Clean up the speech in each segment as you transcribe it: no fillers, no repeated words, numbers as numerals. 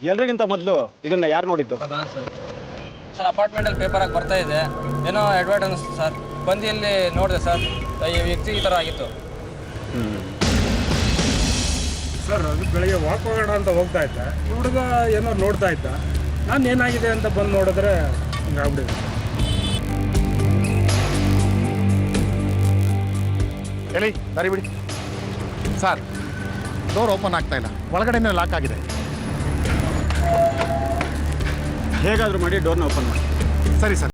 ಎಲ್ರಿಗಿಂತ ಮೊದಲು ಇದನ್ನ ಯಾರು ನೋಡಿದ್ದು? ಸರ್ ಅಪಾರ್ಟ್ಮೆಂಟಲ್ಲಿ ಪೇಪರ್ ಆಗಿ ಬರ್ತಾ ಇದೆ, ಏನೋ ಅಡ್ವರ್ಟ್ ಅನಿಸ್ತು ಸರ್. ಬಂದು ಇಲ್ಲಿ ನೋಡಿದೆ ಸರ್, ಈ ವ್ಯಕ್ತಿ ಈ ಥರ ಆಗಿತ್ತು. ಸರ್ ಅದು ಬೆಳಗ್ಗೆ ವಾಕ್ ಹೋಗೋಣ ಅಂತ ಹೋಗ್ತಾ ಇದ್ದೆ, ಹುಡುಗ ಏನೋ ನೋಡ್ತಾ ಇದ್ದ. ನಾನು ಏನಾಗಿದೆ ಅಂತ ಬಂದು ನೋಡಿದ್ರೆ ಹಿಂಗಾಗ್ಬಿಟ್ಟಿದೆ. ಹೇಳಿ ದಾರಿ ಬಿಡಿ ಸರ್. ಡೋರ್ ಓಪನ್ ಆಗ್ತಾ ಇಲ್ಲ, ಒಳಗಡೆನೇ ಲಾಕ್ ಆಗಿದೆ. ಹೇಗಾದರೂ ಮಾಡಿ ಡೋರ್ನ ಓಪನ್ ಮಾಡಿ. ಸರಿ ಸರ್.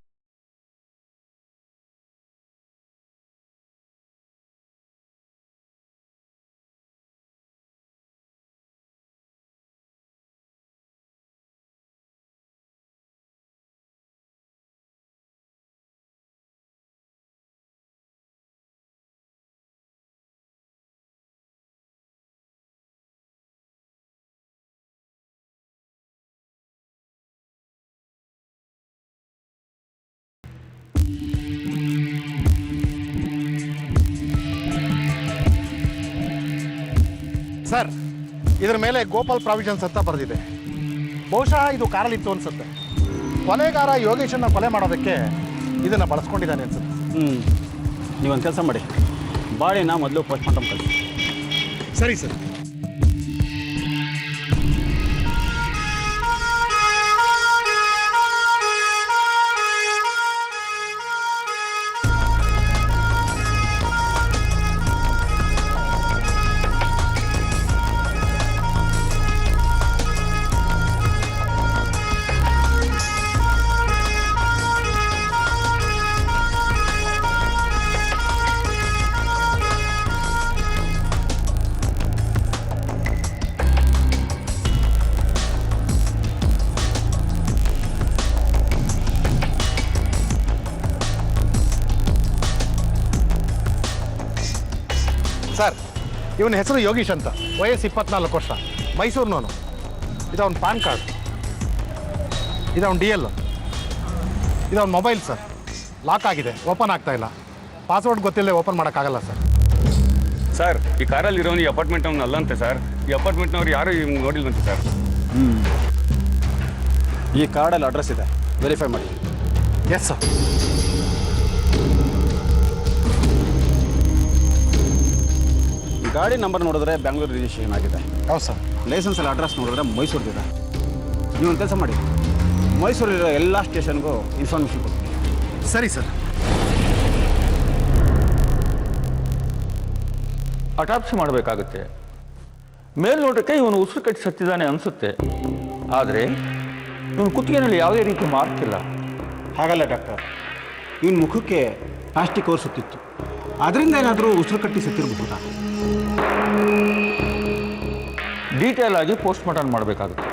ಸರ್, ಇದರ ಮೇಲೆ ಗೋಪಾಲ್ ಪ್ರಾವಿಷನ್ಸ್ ಅಂತ ಬರೆದಿದೆ. ಬಹುಶಃ ಇದು ಕಾರಲ್ಲಿತ್ತು ಅನ್ಸುತ್ತೆ. ಕೊಲೆಗಾರ ಯೋಗೇಶನ್ನ ಕೊಲೆ ಮಾಡೋದಕ್ಕೆ ಇದನ್ನು ಬಳಸ್ಕೊಂಡಿದ್ದಾನೆ ಅನ್ಸುತ್ತೆ. ನೀವೊಂದು ಕೆಲಸ ಮಾಡಿ, ಬಾಡಿನ ಮೊದಲು ಪೋಸ್ಟ್ ಮಾರ್ಟಮ್ ಕಳಿಸಿ. ಸರಿ ಸರ್. ಸರ್, ಇವನ ಹೆಸರು ಯೋಗೀಶ್ ಅಂತ, ವಯಸ್ಸು 24 ವರ್ಷ, ಮೈಸೂರಿನವನು. ಇದವನ ಪಾನ್ ಕಾರ್ಡ್, ಇದವನ DL, ಇದವನ ಮೊಬೈಲ್ ಸರ್. ಲಾಕ್ ಆಗಿದೆ, ಓಪನ್ ಆಗ್ತಾ ಇಲ್ಲ. ಪಾಸ್ವರ್ಡ್ ಗೊತ್ತಿಲ್ಲದೆ ಓಪನ್ ಮಾಡೋಕ್ಕಾಗಲ್ಲ ಸರ್. ಸರ್, ಈ ಕಾರಲ್ಲಿ ಇರೋನು ಈ ಅಪಾರ್ಟ್ಮೆಂಟ್ ಅವ್ನು ಅಲ್ಲಂತೆ ಸರ್. ಈ ಅಪಾರ್ಟ್ಮೆಂಟ್ನವ್ರು ಯಾರು ಇವ್ನು ನೋಡಿಲ್ವಂತೆ ಸರ್. ಈ ಕಾರ್ಡಲ್ಲಿ ಅಡ್ರೆಸ್ ಇದೆ, ವೆರಿಫೈ ಮಾಡಿ. Yes sir. ಗಾಡಿ ನಂಬರ್ ನೋಡಿದ್ರೆ ಬ್ಯಾಂಗ್ಳೂರು ರಿಜಿಸ್ಟ್ರೇಷನ್ ಆಗಿದೆ. ಹೌದು ಸರ್. ಲೈಸೆನ್ಸಲ್ಲಿ ಅಡ್ರೆಸ್ ನೋಡಿದ್ರೆ ಮೈಸೂರಿದೆ. ನೀವೊಂದು ಕೆಲಸ ಮಾಡಿ, ಮೈಸೂರಿರೋ ಎಲ್ಲ ಸ್ಟೇಷನ್ಗೂ ಇನ್ಫಾರ್ಮೇಷನ್ ಕೊಡ್ತೀನಿ. ಸರಿ ಸರ್. ಅಟಾಪ್ಸಿ ಮಾಡಬೇಕಾಗುತ್ತೆ. ಮೇಲ್ನೋಟಕ್ಕೆ ಇವನು ಉಸಿರು ಕಟ್ಟಿ ಸತ್ತಿದ್ದಾನೆ ಅನಿಸುತ್ತೆ, ಆದರೆ ಇವನು ಕುತ್ತಿಗೆನಲ್ಲಿ ಯಾವುದೇ ರೀತಿ ಮಾರ್ಕ್ ಇಲ್ಲ. ಹಾಗಲ್ಲ ಡಾಕ್ಟರ್, ಇವನ ಮುಖಕ್ಕೆ ಪ್ಲಾಸ್ಟಿಕ್ ಕವರ್ ಸುತ್ತಿತ್ತು. ಅದರಿಂದ ಏನಾದರೂ ಉಸಿರು ಕಟ್ಟಿ ಸತ್ತಿರಬಹುದಾ? ಡೀಟೇಲ್ ಆಗಿ ಪೋಸ್ಟ್ ಮಾರ್ಟಮ್ ಮಾಡಬೇಕಾಗುತ್ತೆ.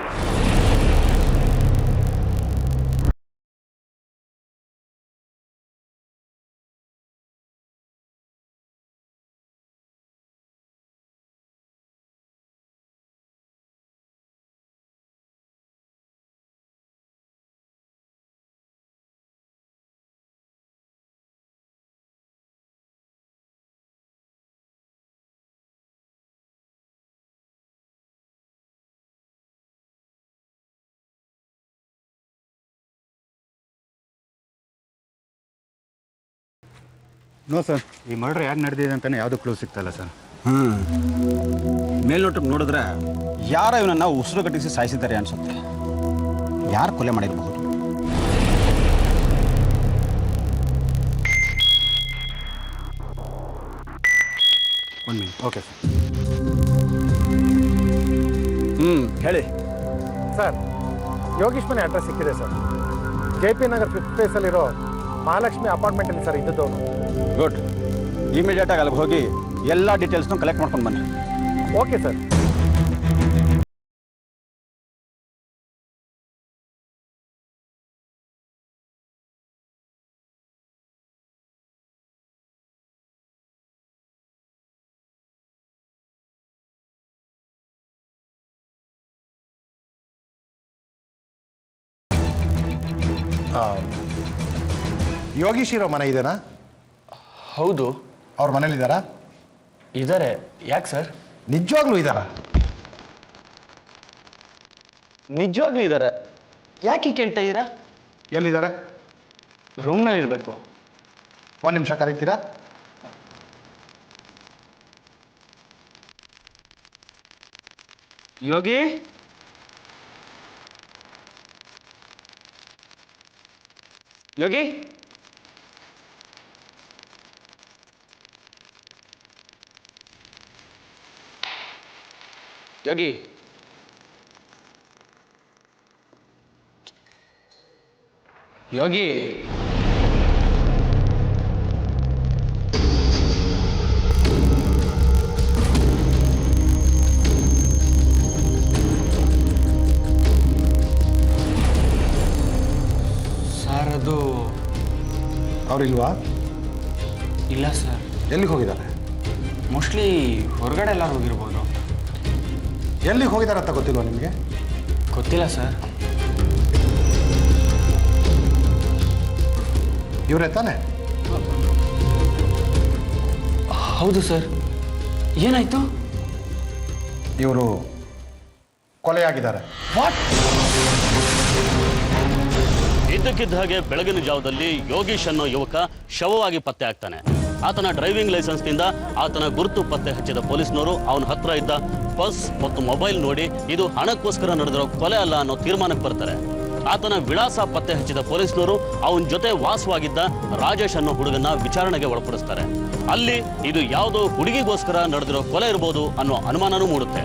ನೋ ಸರ್, ಈ ಮರ್ಡರ್ ಯಾಕೆ ನಡೆದಿದೆ ಅಂತಲೇ ಯಾವುದೂ ಕ್ಲೂ ಸಿಗ್ತಾಯಿಲ್ಲ ಸರ್. ಮೇಲ್ನೋಟಕ್ಕೆ ನೋಡಿದ್ರೆ ಯಾರ ಇವನನ್ನು ಉಸಿರು ಕಟ್ಟಿಸಿ ಸಾಯಿಸಿದ್ದಾರೆ ಅನಿಸುತ್ತೆ. ಯಾರು ಕೊಲೆ ಮಾಡಿರಬಹುದು? ಒಂದು ಮಿನಿಟ್. Okay sir. ಹೇಳಿ ಸರ್, ಯೋಗೀಶ್ ಮನೆ ಅಡ್ರೆಸ್ ಸಿಕ್ಕಿದೆ ಸರ್. JP ನಗರ್ 5th ಫೇಸಲ್ಲಿರೋ ಮಹಾಲಕ್ಷ್ಮಿ ಅಪಾರ್ಟ್ಮೆಂಟಲ್ಲಿ ಸರ್ ಇದ್ದದ್ದವನು. ಗುಡ್. ಇಮಿಡಿಯೇಟಾಗಿ ಅಲ್ಲಿಗೆ ಹೋಗಿ ಎಲ್ಲ ಡೀಟೇಲ್ಸ್ನು ಕಲೆಕ್ಟ್ ಮಾಡ್ಕೊಂಡು ಬನ್ನಿ. Okay sir. ಯೋಗೀಶ್ ಇರೋ ಮನೆ ಇದೆನಾ? ಹೌದು, ಅವ್ರ ಮನೇಲಿದ್ದಾರಾ? ಇದ್ದಾರೆ. ಯಾಕೆ ಸರ್? ನಿಜವಾಗ್ಲೂ ಇದ್ದಾರಾ? ನಿಜವಾಗ್ಲೂ ಇದ್ದಾರೆ. ಯಾಕೆ ಕೇಳ್ತಾ ಇದ್ದೀರಾ? ಎಲ್ಲಿದ್ದಾರೆ? ರೂಮ್ನಲ್ಲಿ ಇರಬೇಕು. ಒಂದು ನಿಮಿಷ ಕರೀತೀರಾ? ಯೋಗಿ, ಯೋಗಿ, ಯೋಗಿ, ಯೋಗಿ. ಸರ್ ಅದು ಅವ್ರಿಲ್ವಾ? ಇಲ್ಲ ಸರ್, ಎಲ್ಲಿಗೆ ಹೋಗಿದ್ದಾರೆ? ಮೋಸ್ಟ್ಲಿ ಹೊರಗಡೆ ಎಲ್ಲರೂ ಹೋಗಿರ್ಬೋದು. ಎಲ್ಲಿಗೆ ಹೋಗಿದ್ದಾರೆ ಅಂತ ಗೊತ್ತಿಲ್ವಾ ನಿಮಗೆ? ಗೊತ್ತಿಲ್ಲ ಸರ್. ಇವರೇ ತಾನೆ? ಹೌದು ಸರ್. ಏನಾಯ್ತು? ಇವರು ಕೊಲೆಯಾಗಿದ್ದಾರೆ. ಇದ್ದಕ್ಕಿದ್ದ ಹಾಗೆ ಬೆಳಗಿನ ಜಾವದಲ್ಲಿ ಯೋಗೀಶ್ ಅನ್ನೋ ಯುವಕ ಶವವಾಗಿ ಪತ್ತೆ ಆಗ್ತಾನೆ. ಆತನ ಡ್ರೈವಿಂಗ್ ಲೈಸೆನ್ಸ್ನಿಂದ ಆತನ ಗುರುತು ಪತ್ತೆ ಹಚ್ಚಿದ ಪೊಲೀಸ್ನವರು ಅವನ ಹತ್ರ ಇದ್ದ ಪರ್ಸ್ ಮತ್ತು ಮೊಬೈಲ್ ನೋಡಿ ಇದು ಹಣಕ್ಕೋಸ್ಕರ ನಡೆದಿರೋ ಕೊಲೆ ಅಲ್ಲ ಅನ್ನೋ ತೀರ್ಮಾನಕ್ಕೆ ಬರ್ತಾರೆ. ಆತನ ವಿಳಾಸ ಪತ್ತೆ ಹಚ್ಚಿದ ಪೊಲೀಸ್ನವರು ಅವನ ಜೊತೆ ವಾಸವಾಗಿದ್ದ ರಾಜೇಶ್ ಅನ್ನೋ ಹುಡುಗನ ವಿಚಾರಣೆಗೆ ಒಳಪಡಿಸ್ತಾರೆ. ಅಲ್ಲಿ ಇದು ಯಾವುದೋ ಹುಡುಗಿಗೋಸ್ಕರ ನಡೆದಿರೋ ಕೊಲೆ ಇರಬಹುದು ಅನ್ನೋ ಅನುಮಾನನೂ ಮೂಡುತ್ತೆ.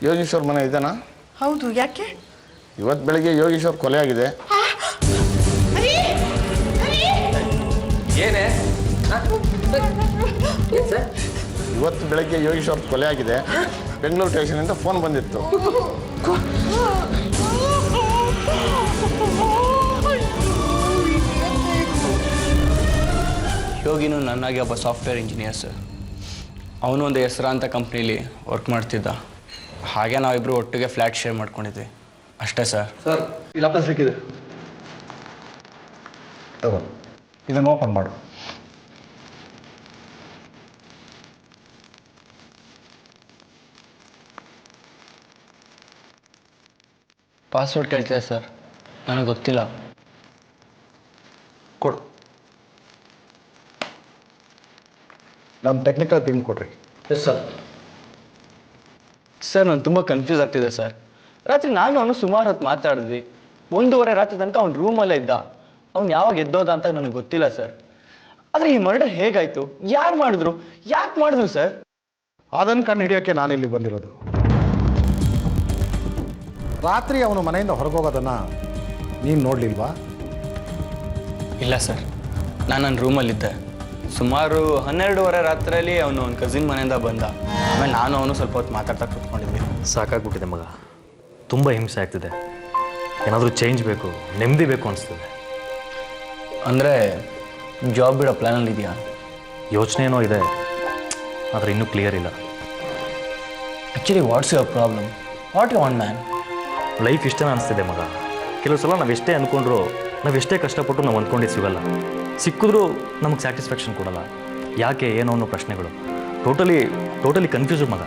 ಯೋಗೀಶ್ ಅವ್ರ ಮನೆ ಇದೆನಾ? ಹೌದು, ಯಾಕೆ? ಇವತ್ತು ಬೆಳಿಗ್ಗೆ ಯೋಗೀಶ್ ಅವ್ರ ಕೊಲೆ ಆಗಿದೆ. ಏನೇ? ಇವತ್ತು ಬೆಳಗ್ಗೆ ಯೋಗೀಶ್ ಅವ್ರ ಕೊಲೆ ಆಗಿದೆ. ಬೆಂಗಳೂರು ಸ್ಟೇಷನಿಂದ ಫೋನ್ ಬಂದಿತ್ತು. ಯೋಗಿನು ನನ್ನಾಗಿ ಒಬ್ಬ ಸಾಫ್ಟ್ವೇರ್ ಇಂಜಿನಿಯರ್ ಸರ್. ಅವನು ಒಂದು ಹೆಸರಾಂತ ಕಂಪ್ನೀಲಿ ವರ್ಕ್ ಮಾಡ್ತಿದ್ದ. ಹಾಗೆ ನಾವಿಬ್ಬರು ಒಟ್ಟಿಗೆ ಫ್ಲ್ಯಾಟ್ ಶೇರ್ ಮಾಡ್ಕೊಂಡಿದ್ವಿ ಅಷ್ಟೇ ಸರ್. ಸರ್, ಇಲ್ಲಿ ಅಪ್ಪ ಸಿಕ್ಕಿದೆ. ತಗೋ, ಇದನ್ನು ಓಪನ್ ಮಾಡು. ಪಾಸ್ವರ್ಡ್ ಕೇಳ್ತಿದೆ ಸರ್, ನನಗೆ ಗೊತ್ತಿಲ್ಲ. ಕೊಡು. ನಮ್ಮ ಟೆಕ್ನಿಕಲ್ ಟೀಮ್ ಕೊಡ್ರಿ. Yes sir. ಸರ್, ನಾನು ತುಂಬ ಕನ್ಫ್ಯೂಸ್ ಆಗ್ತಿದೆ ಸರ್. ರಾತ್ರಿ ನಾನು ಅವನು ಸುಮಾರು ಹೊತ್ತು ಮಾತಾಡಿದ್ವಿ. 1:30 ರಾತ್ರಿ ತನಕ ಅವ್ನು ರೂಮಲ್ಲೇ ಇದ್ದ. ಅವ್ನು ಯಾವಾಗ ಎದ್ದೋದ ಅಂತ ನನಗೆ ಗೊತ್ತಿಲ್ಲ ಸರ್. ಆದರೆ ಈ ಮರ್ಡರ್ ಹೇಗಾಯ್ತು? ಯಾರು ಮಾಡಿದ್ರು? ಯಾಕೆ ಮಾಡಿದ್ರು ಸರ್? ಅದನ್ನು ಕಂಡು ಹಿಡಿಯೋಕ್ಕೆ ನಾನಿಲ್ಲಿ ಬಂದಿರೋದು. ರಾತ್ರಿ ಅವನು ಮನೆಯಿಂದ ಹೊರಗೋಗೋದನ್ನು ನೀನು ನೋಡಲಿಲ್ವಾ? ಇಲ್ಲ ಸರ್, ನಾನು ನನ್ನ ರೂಮಲ್ಲಿದ್ದೆ. ಸುಮಾರು 12:30 ರಾತ್ರಿಯಲ್ಲಿ ಅವನು ಅವ್ನ ಕಸಿನ್ ಮನೆಯಿಂದ ಬಂದ. ಆಮೇಲೆ ನಾನು ಅವನು ಸ್ವಲ್ಪ ಹೊತ್ತು ಮಾತಾಡ್ತಾ ಕೂತ್ಕೊಂಡಿದ್ವಿ. ಸಾಕಾಗ್ಬಿಟ್ಟಿದೆ ಮಗ, ತುಂಬ ಹಿಂಸೆ ಆಗ್ತಿದೆ. ಏನಾದರೂ ಚೇಂಜ್ ಬೇಕು, ನೆಮ್ಮದಿ ಬೇಕು ಅನಿಸ್ತದೆ. ಅಂದರೆ ಜಾಬ್ ಬಿಡೋ ಪ್ಲ್ಯಾನಲ್ಲಿ ಇದೆಯಾ? ಯೋಚನೆ ಏನೋ ಇದೆ, ಆದರೆ ಇನ್ನೂ ಕ್ಲಿಯರ್ ಇಲ್ಲ. Actually what's your problem? What you want man? Life ಇಷ್ಟನೇ ಅನಿಸ್ತಿದೆ ಮಗ. ಕೆಲವು ಸಲ ನಾವೆಷ್ಟೇ ಅಂದ್ಕೊಂಡ್ರು, ನಾವೆಷ್ಟೇ ಕಷ್ಟಪಟ್ಟು ನಾವು ಅಂದ್ಕೊಂಡಿದ್ದು ಸಿಗಲ್ಲ. ಸಿಕ್ಕಿದ್ರೂ ನಮಗೆ ಸ್ಯಾಟಿಸ್ಫ್ಯಾಕ್ಷನ್ ಕೊಡಲ್ಲ. ಯಾಕೆ ಏನೋ ಅನ್ನೋ ಪ್ರಶ್ನೆಗಳು. ಟೋಟಲಿ ಕನ್ಫ್ಯೂಸ್ ಮಗ.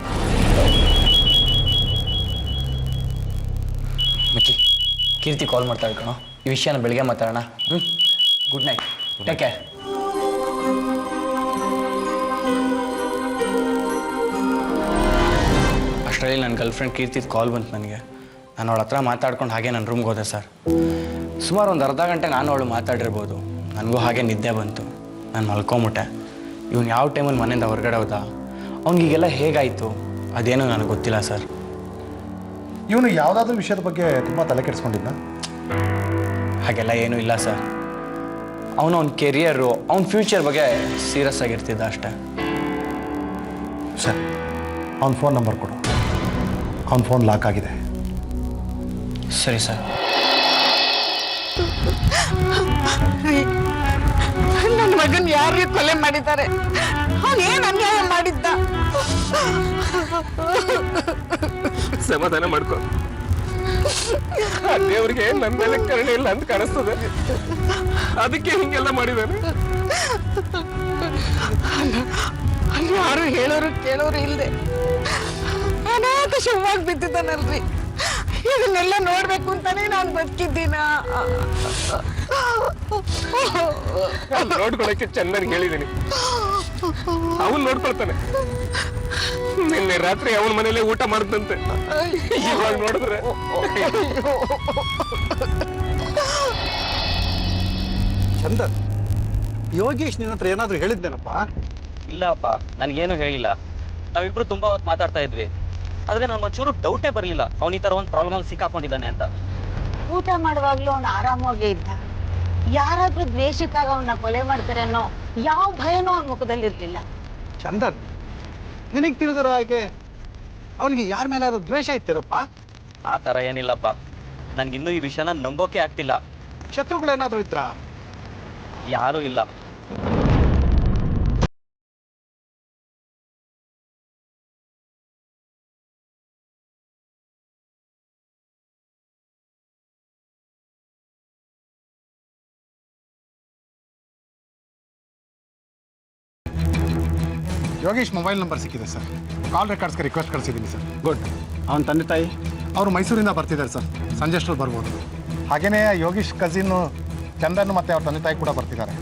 ಮಿಕ್ಕಿ, ಕೀರ್ತಿ ಕಾಲ್ ಮಾಡ್ತಾ ಇರ್ಕಣೋ. ಈ ವಿಷಯನ ಬೆಳಿಗ್ಗೆ ಮಾತಾಡೋಣ. Good night, take care. ಅಷ್ಟರಲ್ಲಿ ನನ್ನ ಗರ್ಲ್ಫ್ರೆಂಡ್ ಕೀರ್ತಿದು ಕಾಲ್ ಬಂತು ನನಗೆ. ನಾನು ಅವಳ ಹತ್ರ ಮಾತಾಡ್ಕೊಂಡು ಹಾಗೆ ನನ್ನ ರೂಮ್ಗೆ ಹೋದೆ ಸರ್. ಸುಮಾರು ಒಂದು ಅರ್ಧ ಗಂಟೆ ನಾನು ಅವಳು ಮಾತಾಡಿರ್ಬೋದು. ನನಗೂ ಹಾಗೆ ನಿದ್ದೆ ಬಂತು. ನಾನು ಮಲ್ಕೊಂಬಿಟ್ಟೆ. ಇವನು ಯಾವ ಟೈಮಲ್ಲಿ ಮನೆಯಿಂದ ಹೊರಗಡೆ ಹೋದ, ಅವ್ನಿಗೆಲ್ಲ ಹೇಗಾಯಿತು ಅದೇನೂ ನನಗೆ ಗೊತ್ತಿಲ್ಲ ಸರ್. ಇವನು ಯಾವುದಾದ್ರೂ ವಿಷಯದ ಬಗ್ಗೆ ತುಂಬ ತಲೆ ಕೆಡಿಸ್ಕೊಂಡಿದ್ದ? ಹಾಗೆಲ್ಲ ಏನೂ ಇಲ್ಲ ಸರ್. ಅವನ ಕೆರಿಯರು, ಅವನ ಫ್ಯೂಚರ್ ಬಗ್ಗೆ ಸೀರಿಯಸ್ ಆಗಿರ್ತಿದ್ದ ಅಷ್ಟೇ. ಸರ್, ಅವನ ಫೋನ್ ನಂಬರ್ ಕೊಡು. ಅವನ ಫೋನ್ ಲಾಕ್ ಆಗಿದೆ. ಸರಿ ಸರ್. ನನ್ನ ಮಗನ್ ಯಾರಿಗೆ ಕೊಲೆ ಮಾಡಿದ್ದಾರೆ? ಅವನೇನು ಅನ್ಯಾಯ ಮಾಡಿದ್ದ? ಸಮಾಧಾನ ಮಾಡ್ಕೊ. ದೇವ್ರಿಗೆ ನನ್ನ ಮೇಲೆ ಕರುಣೆ ಇಲ್ಲ ಅಂತ ಕಾಣಿಸ್ತದೆ, ಅದಕ್ಕೆ ಹಿಂಗೆಲ್ಲ ಮಾಡಿದಾನೆ. ಅಲ್ಲಿ ಯಾರು ಹೇಳೋರು ಕೇಳೋರು ಇಲ್ಲದೆ ಅನಾಥ ಶವವಾಗಿ ಬಿದ್ದಿದ್ದಾನಲ್ರಿ. ಇದನ್ನೆಲ್ಲ ನೋಡ್ಬೇಕು ಅಂತಾನೆ ನಾನು ಬದುಕಿದ್ದೀನ. ನೋಡ್ಕೊಳಕ್ಕೆ ಚಂದನ್ ಹೇಳಿದ್ದೀನಿ, ಅವನ್ ನೋಡ್ಕೊಳ್ತಾನೆ. ನಿನ್ನೆ ರಾತ್ರಿ ಅವನ ಮನೇಲೆ ಊಟ ಮಾಡ್ದಂತೆ, ಇವಾಗ ನೋಡಿದ್ರೆ ಚಂದನ್, ಯೋಗೇಶ್ ನಿನ್ನ ಹತ್ರ ಏನಾದರೂ ಹೇಳಿದ್ದೇನಪ್ಪ? ಇಲ್ಲಪ್ಪ, ನನಗೇನು ಹೇಳಿಲ್ಲ. ನಾವಿಬ್ರು ತುಂಬಾ ಹೊತ್ತು ಮಾತಾಡ್ತಾ ಇದ್ವಿ, ಆದ್ರೆ ನನ್ಗೆ ಒಂಚೂರು ಡೌಟೇ ಬರಲಿಲ್ಲ ಅವ್ನು ಈ ತರ ಒಂದು ಪ್ರಾಬ್ಲಮ್ ಸಿಕ್ಕಾಕೊಂಡಿದ್ದಾನೆ ಅಂತ. ಊಟ ಮಾಡುವಾಗ್ಲೂ ಅವನು ಆರಾಮಾಗೇ ಇದ್ದ. ಯಾರಾದ್ರೂ ದ್ವೇಷಕ್ಕಾಗ ಅವನ್ನ ಕೊಲೆ ಮಾಡ್ತಾರೆ ಅನ್ನೋ ಯಾವ ಭಯನೂ ಅವನ ಮುಖದಲ್ಲಿ ಇರ್ಲಿಲ್ಲ. ಚಂದನ್, ನಿನಗೆ ತಿಳಿದಿರೋ ಹಾಗೆ ಅವನಿಗೆ ಯಾರ ಮೇಲೆ ಅದು ದ್ವೇಷ ಇತ್ತಿರಪ್ಪ? ಆ ತರ ಏನಿಲ್ಲಪ್ಪ, ನನ್ಗಿನ್ನೂ ಈ ವಿಷಯನ ನಂಬೋಕೆ ಆಗ್ತಿಲ್ಲ. ಶತ್ರುಗಳೇನಾದರೂ ಇದ್ರ? ಯಾರೂ ಇಲ್ಲ. ಯೋಗೇಶ್ ಮೊಬೈಲ್ ನಂಬರ್ ಸಿಕ್ಕಿದೆ ಸರ್. ಕಾಲ್ ರೆಕಾರ್ಡ್ಸ್ಗೆ ರಿಕ್ವೆಸ್ಟ್ ಕಳಿಸಿದ್ದೀನಿ ಸರ್. ಗುಡ್. ಅವನ ತಂದೆ ತಾಯಿ? ಅವರು ಮೈಸೂರಿಂದ ಬರ್ತಿದ್ದಾರೆ ಸರ್, ಸಂಜೆ ಅಷ್ಟರಲ್ಲಿ ಬರ್ಬೋದು. ಹಾಗೆಯೇ ಯೋಗೇಶ್ ಕಸಿನ್ನು ಚಂದನ್ ಮತ್ತು ಅವ್ರ ತಂದೆ ತಾಯಿ ಕೂಡ ಬರ್ತಿದ್ದಾರೆ.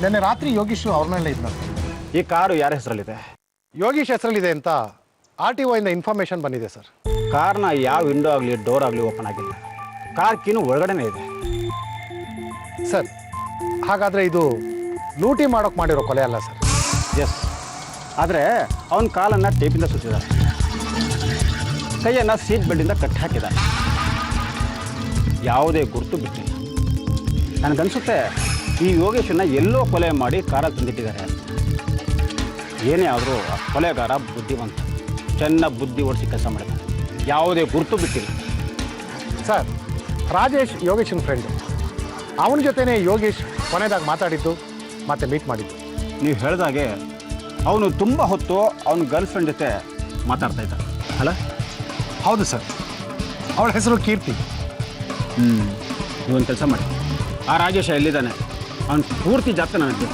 ನಿನ್ನೆ ರಾತ್ರಿ ಯೋಗೀಶ್ ಅವ್ರ ಮೇಲೆ ಇದ್ದರು. ಈ ಕಾರು ಯಾರ ಹೆಸರಲ್ಲಿದೆ? ಯೋಗೀಶ್ ಹೆಸರಲ್ಲಿದೆ ಅಂತ RTO ಇಂದ ಇನ್ಫಾರ್ಮೇಷನ್ ಬಂದಿದೆ ಸರ್. ಕಾರ್ನ ಯಾವ ವಿಂಡೋ ಆಗಲಿ ಡೋರ್ ಆಗಲಿ ಓಪನ್ ಆಗಿಲ್ಲ, ಕಾರ್ ಕೀನು ಒಳಗಡೆನೇ ಇದೆ. ಸರ್, ಹಾಗಾದರೆ ಇದು ಲೂಟಿ ಮಾಡೋಕೆ ಮಾಡಿರೋ ಕೊಲೆ ಅಲ್ಲ ಸರ್? ಎಸ್, ಆದರೆ ಅವನ ಕಾಲನ್ನು ಟೇಪಿಂದ ಸುತ್ತಿದ್ದಾರೆ, ಕೈಯನ್ನು ಸೀಟ್ ಬೆಲ್ಟಿಂದ ಕಟ್ಟಿ ಹಾಕಿದ್ದಾರೆ. ಯಾವುದೇ ಗುರುತು ಬಿಟ್ಟಿಲ್ಲ. ನನಗನ್ಸುತ್ತೆ ಈ ಯೋಗೇಶನ್ನ ಎಲ್ಲೋ ಕೊಲೆ ಮಾಡಿ ಕಾರಲ್ಲಿ ತಂದಿಟ್ಟಿದ್ದಾರೆ. ಏನೇ ಆದರೂ ಆ ಕೊಲೆಗಾರ ಬುದ್ಧಿವಂತ, ಚೆನ್ನಾಗಿ ಬುದ್ಧಿ ಓಡಿಸಿ ಕೆಲಸ ಮಾಡಿದ್ದಾನೆ. ಯಾವುದೇ ಗುರುತು ಬಿಟ್ಟಿಲ್ಲ. ಸರ್, ರಾಜೇಶ್ ಯೋಗೇಶನ್ ಫ್ರೆಂಡು. ಅವನ ಜೊತೆನೇ ಯೋಗೇಶ್ ಕೊನೆದಾಗ ಮಾತಾಡಿದ್ದು ಮತ್ತೆ ಮೀಟ್ ಮಾಡಿದ್ದು. ನೀವು ಹೇಳಿದಾಗೆ ಅವನು ತುಂಬ ಹೊತ್ತು ಅವನ ಗರ್ಲ್ ಫ್ರೆಂಡ್ ಜೊತೆ ಮಾತಾಡ್ತಾ ಇದ್ದ ಅಲ್ಲ? ಹೌದು ಸರ್, ಅವಳ ಹೆಸರು ಕೀರ್ತಿ. ನೀವೊಂದು ಕೆಲಸ ಮಾಡಿ, ಆ ರಾಜೇಶ ಎಲ್ಲಿದ್ದಾನೆ ಅವನು ಪೂರ್ತಿ ಜಾತಕ ನನಗೆ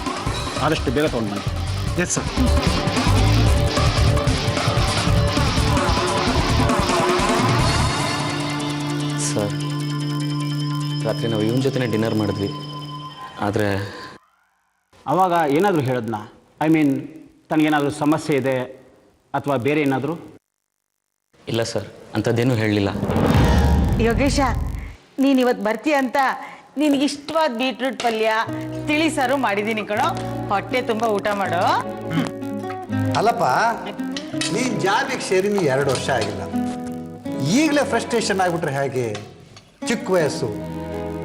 ಆದಷ್ಟು ಬೇಗ ತೊಗೊಂಡು ಬನ್ನಿ. Yes sir. ಸರ್, ರಾತ್ರಿ ನಾವು ಇವನ ಜೊತೆನೇ ಡಿನ್ನರ್ ಮಾಡಿದ್ವಿ, ಆದರೆ ಅವಾಗ ಏನಾದರೂ ಹೇಳಿದ್ನಾ? ಐ ಮೀನ್, ತನಗೇನಾದರೂ ಸಮಸ್ಯೆ ಇದೆ ಅಥವಾ ಬೇರೆ ಏನಾದರೂ? ಇಲ್ಲ ಸರ್, ಅಂಥದ್ದೇನೂ ಹೇಳಲಿಲ್ಲ. ಯೋಗೇಶ, ನೀನು ಇವತ್ತು ಬರ್ತೀಯ ಅಂತ ನಿನಗೆ ಇಷ್ಟವಾದ ಬೀಟ್ರೂಟ್ ಪಲ್ಯ ತಿಳಿ ಸಾರು ಮಾಡಿದ್ದೀನಿ ಕಣೋ. ಹೊಟ್ಟೆ ತುಂಬ ಊಟ ಮಾಡೋ. ಅಲ್ಲಪ್ಪ, ನೀನು ಜಾಬಿಗೆ ಸೇರಿ 2 ವರ್ಷ ಆಗಿಲ್ಲ, ಈಗಲೇ ಫ್ರಸ್ಟ್ರೇಷನ್ ಆಗಿಬಿಟ್ರೆ ಹೇಗೆ? ಚಿಕ್ಕ ವಯಸ್ಸು,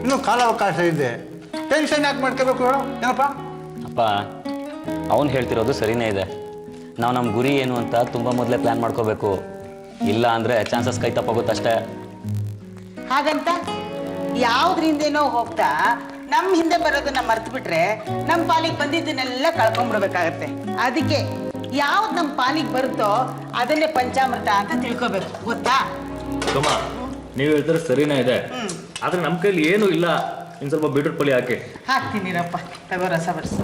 ಇನ್ನೂ ಕಾಲಾವಕಾಶ ಇದೆ, ಟೆನ್ಷನ್ ಯಾಕೆ ಮಾಡ್ಕೋಬೇಕು ಹೇಳೋ? ಏನಪ್ಪ ಅಪ್ಪ, ಅವನು ಹೇಳ್ತಿರೋದು ಸರಿನೇ ಇದೆ. ನಾವು ನಮ್ಮ ಗುರಿ ಏನು ಅಂತ ತುಂಬ ಮೊದಲೇ ಪ್ಲ್ಯಾನ್ ಮಾಡ್ಕೋಬೇಕು. ಇಲ್ಲ ಅಂದರೆ ಚಾನ್ಸಸ್ ಕೈ ತಪ್ಪೋಗುತ್ತಷ್ಟೇ. ಹಾಗಂತ ಯಾವ್ದ್ರಿಂದೇನೋ ಹೋಗ್ತಾ ನಮ್ಮ ಹಿಂದೆ ಬರೋದನ್ನ ಮರ್ತು ಬಿಟ್ರೆ ನಮ್ಮ ಪಾಲಿಗೆ ಬಂದಿದ್ದನ್ನೆಲ್ಲ ಕಳ್ಕೊಂಡ್ಬಿಡ್ಬೇಕಾಗತ್ತೆ. ಅದಕ್ಕೆ ಯಾವ್ದು ನಮ್ಮ ಪಾಲಿಗೆ ಬರುತ್ತೋ ಅದನ್ನೇ ಪಂಚಾಮೃತ ಅಂತ ತಿಳ್ಕೊಬೇಕು, ಗೊತ್ತಾ? ನೀವು ಹೇಳ್ತಾರೆ ಸರಿನೇ ಇದೆ, ಆದ್ರೆ ನಮ್ಮ ಕೈಲಿ ಏನೂ ಇಲ್ಲ. ಇನ್ನು ಸ್ವಲ್ಪ ಬೀಟ್ರೂಟ್ ಪಲ್ಯ ಹಾಕಿ. ಹಾಕ್ತೀನಿರಪ್ಪ, ತಗೋ ರಸ ಬರ್ಸಿ.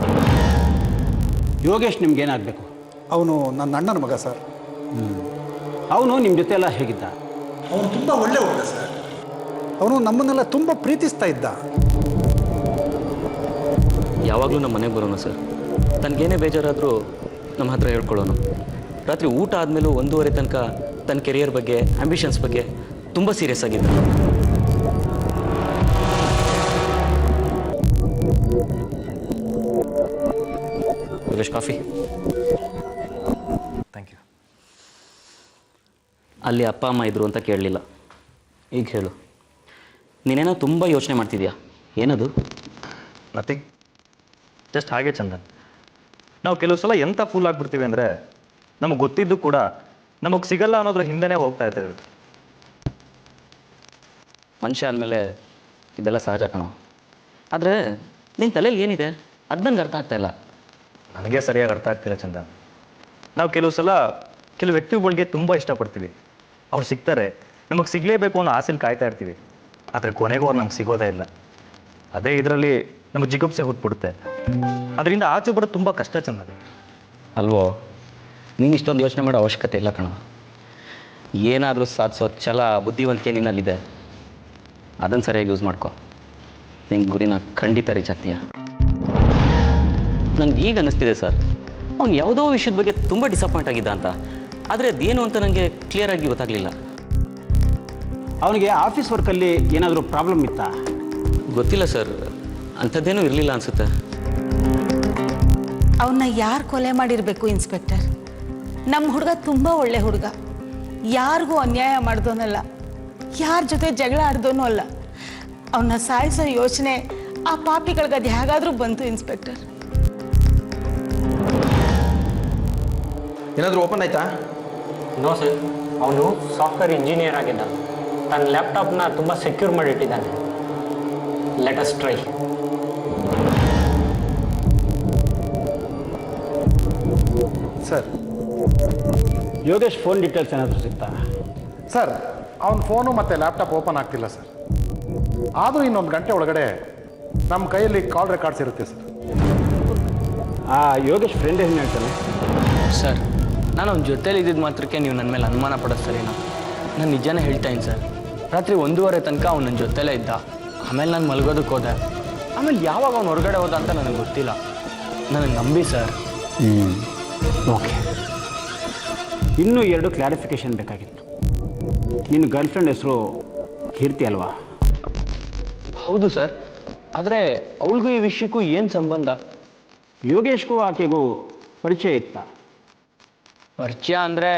ಯೋಗೇಶ್ ನಿಮ್ಗೇನಾಗಬೇಕು? ಅವನು ನನ್ನ ಅಣ್ಣನ ಮಗ ಸರ್. ಅವನು ನಿಮ್ಮ ಜೊತೆ ಎಲ್ಲ ಹೇಗಿದ್ದ? ಅವನು ತುಂಬ ಒಳ್ಳೆ ಹುಡುಗ ಸರ್. ಅವನು ನಮ್ಮನ್ನೆಲ್ಲ ತುಂಬ ಪ್ರೀತಿಸ್ತಾ ಇದ್ದ. ಯಾವಾಗಲೂ ನಮ್ಮ ಮನೆಗೆ ಬರೋಣ ಸರ್. ತನಗೇನೇ ಬೇಜಾರಾದರೂ ನಮ್ಮ ಹತ್ರ ಹೇಳ್ಕೊಳ್ಳೋನು. ರಾತ್ರಿ ಊಟ ಆದಮೇಲೂ 1:30 ತನಕ ತನ್ನ ಕೆರಿಯರ್ ಬಗ್ಗೆ, ಆಂಬಿಷನ್ಸ್ ಬಗ್ಗೆ ತುಂಬ ಸೀರಿಯಸ್ ಆಗಿದ್ದ. ಯೋಗೇಶ್, ಕಾಫಿ. Thank you. ಅಲ್ಲಿ ಅಪ್ಪ ಅಮ್ಮ ಇದ್ರು ಅಂತ ಕೇಳಲಿಲ್ಲ, ಈಗ ಹೇಳು. ನೀನೇನೋ ತುಂಬ ಯೋಚನೆ ಮಾಡ್ತಿದ್ಯಾ, ಏನದು? ನಥಿಂಗ್, ಜಸ್ಟ್ ಹಾಗೆ ಚಂದನ್. ನಾವು ಕೆಲವು ಸಲ ಎಂಥ ಫೂಲ್ ಆಗಿಬಿಡ್ತೀವಿ ಅಂದರೆ ನಮಗೆ ಗೊತ್ತಿದ್ದು ಕೂಡ ನಮಗೆ ಸಿಗಲ್ಲ ಅನ್ನೋದ್ರ ಹಿಂದೆನೇ ಹೋಗ್ತಾ ಇರ್ತೇವೆ. ಮನುಷ್ಯ ಅಂದಮೇಲೆ ಇದೆಲ್ಲ ಸಹಜ ಕಣೋ. ಆದರೆ ನಿನ್ನ ತಲೆಯಲ್ಲಿ ಏನಿದೆ ಅದು ನನಗೆ ಅರ್ಥ ಆಗ್ತಾ ಇಲ್ಲ. ನನಗೆ ಸರಿಯಾಗಿ ಅರ್ಥ ಆಗ್ತಿಲ್ಲ ಚಂದನ್. ನಾವು ಕೆಲವು ಸಲ ಕೆಲವು ವ್ಯಕ್ತಿಗಳಿಗೆ ತುಂಬ ಇಷ್ಟಪಡ್ತೀವಿ, ಅವ್ರು ಸಿಗ್ತಾರೆ, ನಮಗೆ ಸಿಗಲೇಬೇಕು ಅನ್ನೋ ಆಸೆಲಿ ಕಾಯ್ತಾ ಇರ್ತೀವಿ, ಆದರೆ ಕೊನೆಗೂ ಅವ್ರು ನಮ್ಗೆ ಸಿಗೋದೇ ಇಲ್ಲ. ಅದೇ ಇದರಲ್ಲಿ ನಮಗೆ ಜಿಗುಪ್ಸೆ ಹುಟ್ಬಿಡುತ್ತೆ. ಅದರಿಂದ ಆಚೆ ಬರೋದು ತುಂಬ ಕಷ್ಟ ಚೆನ್ನಾಗಿ. ಅಲ್ವೋ, ನೀನು ಇಷ್ಟೊಂದು ಯೋಚನೆ ಮಾಡೋ ಅವಶ್ಯಕತೆ ಇಲ್ಲ ಕಣ. ಏನಾದರೂ ಸಾಧಿಸೋ ಛಲ, ಬುದ್ಧಿವಂತಿಕೆ ನಿನ್ನಲ್ಲಿದೆ. ಅದನ್ನು ಸರಿಯಾಗಿ ಯೂಸ್ ಮಾಡ್ಕೊ. ನಿಂಗೆ ಗುರಿನ ಖಂಡಿತ ರೀಚ್ ಆಗ್ತೀಯ. ನಂಗೆ ಈಗ ಅನ್ನಿಸ್ತಿದೆ ಸರ್, ಅವ್ನು ಯಾವುದೋ ವಿಷಯದ ಬಗ್ಗೆ ತುಂಬ ಡಿಸಪಾಯಿಂಟ್ ಆಗಿದ್ದ ಅಂತ. ಆದರೆ ಅದೇನು ಅಂತ ನನಗೆ ಕ್ಲಿಯರಾಗಿ ಗೊತ್ತಾಗಲಿಲ್ಲ. ಅವನಿಗೆ ಆಫೀಸ್ ವರ್ಕಲ್ಲಿ ಏನಾದರೂ ಪ್ರಾಬ್ಲಮ್ ಇತ್ತಾ? ಗೊತ್ತಿಲ್ಲ ಸರ್, ಅಂಥದ್ದೇನೂ ಇರಲಿಲ್ಲ ಅನಿಸುತ್ತೆ. ಅವನ್ನ ಯಾರು ಕೊಲೆ ಮಾಡಿರಬೇಕು ಇನ್ಸ್ಪೆಕ್ಟರ್? ನಮ್ಮ ಹುಡುಗ ತುಂಬ ಒಳ್ಳೆ ಹುಡುಗ, ಯಾರಿಗೂ ಅನ್ಯಾಯ ಮಾಡ್ದೋನಲ್ಲ, ಯಾರ ಜೊತೆ ಜಗಳ ಆಡ್ದೋನೂ ಅಲ್ಲ. ಅವನ್ನ ಸಾಯಿಸೋ ಯೋಚನೆ ಆ ಪಾಪಿಗಳಿಗೆ ಅದು ಹೇಗಾದರೂ ಬಂತು ಇನ್ಸ್ಪೆಕ್ಟರ್. ಏನಾದರೂ ಓಪನ್ ಆಯ್ತಾ? ನೋ ಸರ್, ಅವನು ಸಾಫ್ಟ್ವೇರ್ ಇಂಜಿನಿಯರ್ ಆಗಿದ್ದ. ತನ್ನ ಲ್ಯಾಪ್ಟಾಪ್ನ ತುಂಬ ಸೆಕ್ಯೂರ್ ಮಾಡಿಟ್ಟಿದ್ದಾನೆ. Let us try. Sir, Yogesh phone details ಏನಾದರೂ ಸಿಗ್ತಾ? ಸರ್, ಅವನ ಫೋನು ಮತ್ತು ಲ್ಯಾಪ್ಟಾಪ್ ಓಪನ್ ಆಗ್ತಿಲ್ಲ ಸರ್. ಆದರೂ ಇನ್ನೊಂದು ಗಂಟೆ ಒಳಗಡೆ ನಮ್ಮ ಕೈಯಲ್ಲಿ ಕಾಲ್ ರೆಕಾರ್ಡ್ಸ್ ಇರುತ್ತೆ ಸರ್. ಆ ಯೋಗೇಶ್ ಫ್ರೆಂಡ್ ಏನು ಹೇಳ್ತಾನೆ? ಸರ್, ನಾನು ಅವ್ನ ಜೊತೇಲಿ ಇದ್ದಿದ್ದು ಮಾತ್ರಕ್ಕೆ ನೀವು ನನ್ನ ಮೇಲೆ ಅನುಮಾನ ಪಡೋದು ಸರಿನಾ? ನಾನು ನಿಜಾನೇ ಹೇಳ್ತಾಯಿನಿ ಸರ್. ರಾತ್ರಿ 1:30 ತನಕ ಅವ್ನು ನನ್ನ ಜೊತೆಲೇ ಇದ್ದ. ಆಮೇಲೆ ನಾನು ಮಲಗೋದಕ್ಕೆ ಹೋದೆ. ಆಮೇಲೆ ಯಾವಾಗ ಅವ್ನು ಹೊರಗಡೆ ಹೋದ ಅಂತ ನನಗೆ ಗೊತ್ತಿಲ್ಲ. ನನಗೆ ನಂಬಿ ಸರ್. ಓಕೆ, ಇನ್ನೂ 2 ಕ್ಲಾರಿಫಿಕೇಷನ್ ಬೇಕಾಗಿತ್ತು. ನಿನ್ನ ಗರ್ಲ್ಫ್ರೆಂಡ್ ಹೆಸರು ಕೀರ್ತಿ ಅಲ್ವಾ? ಹೌದು ಸರ್, ಆದರೆ ಅವಳಿಗೂ ಈ ವಿಷಯಕ್ಕೂ ಏನು ಸಂಬಂಧ? ಯೋಗೇಶ್ಗೂ ಆಕೆಗೂ ಪರಿಚಯ ಇತ್ತಾ? ಪರಿಚಯ ಅಂದರೆ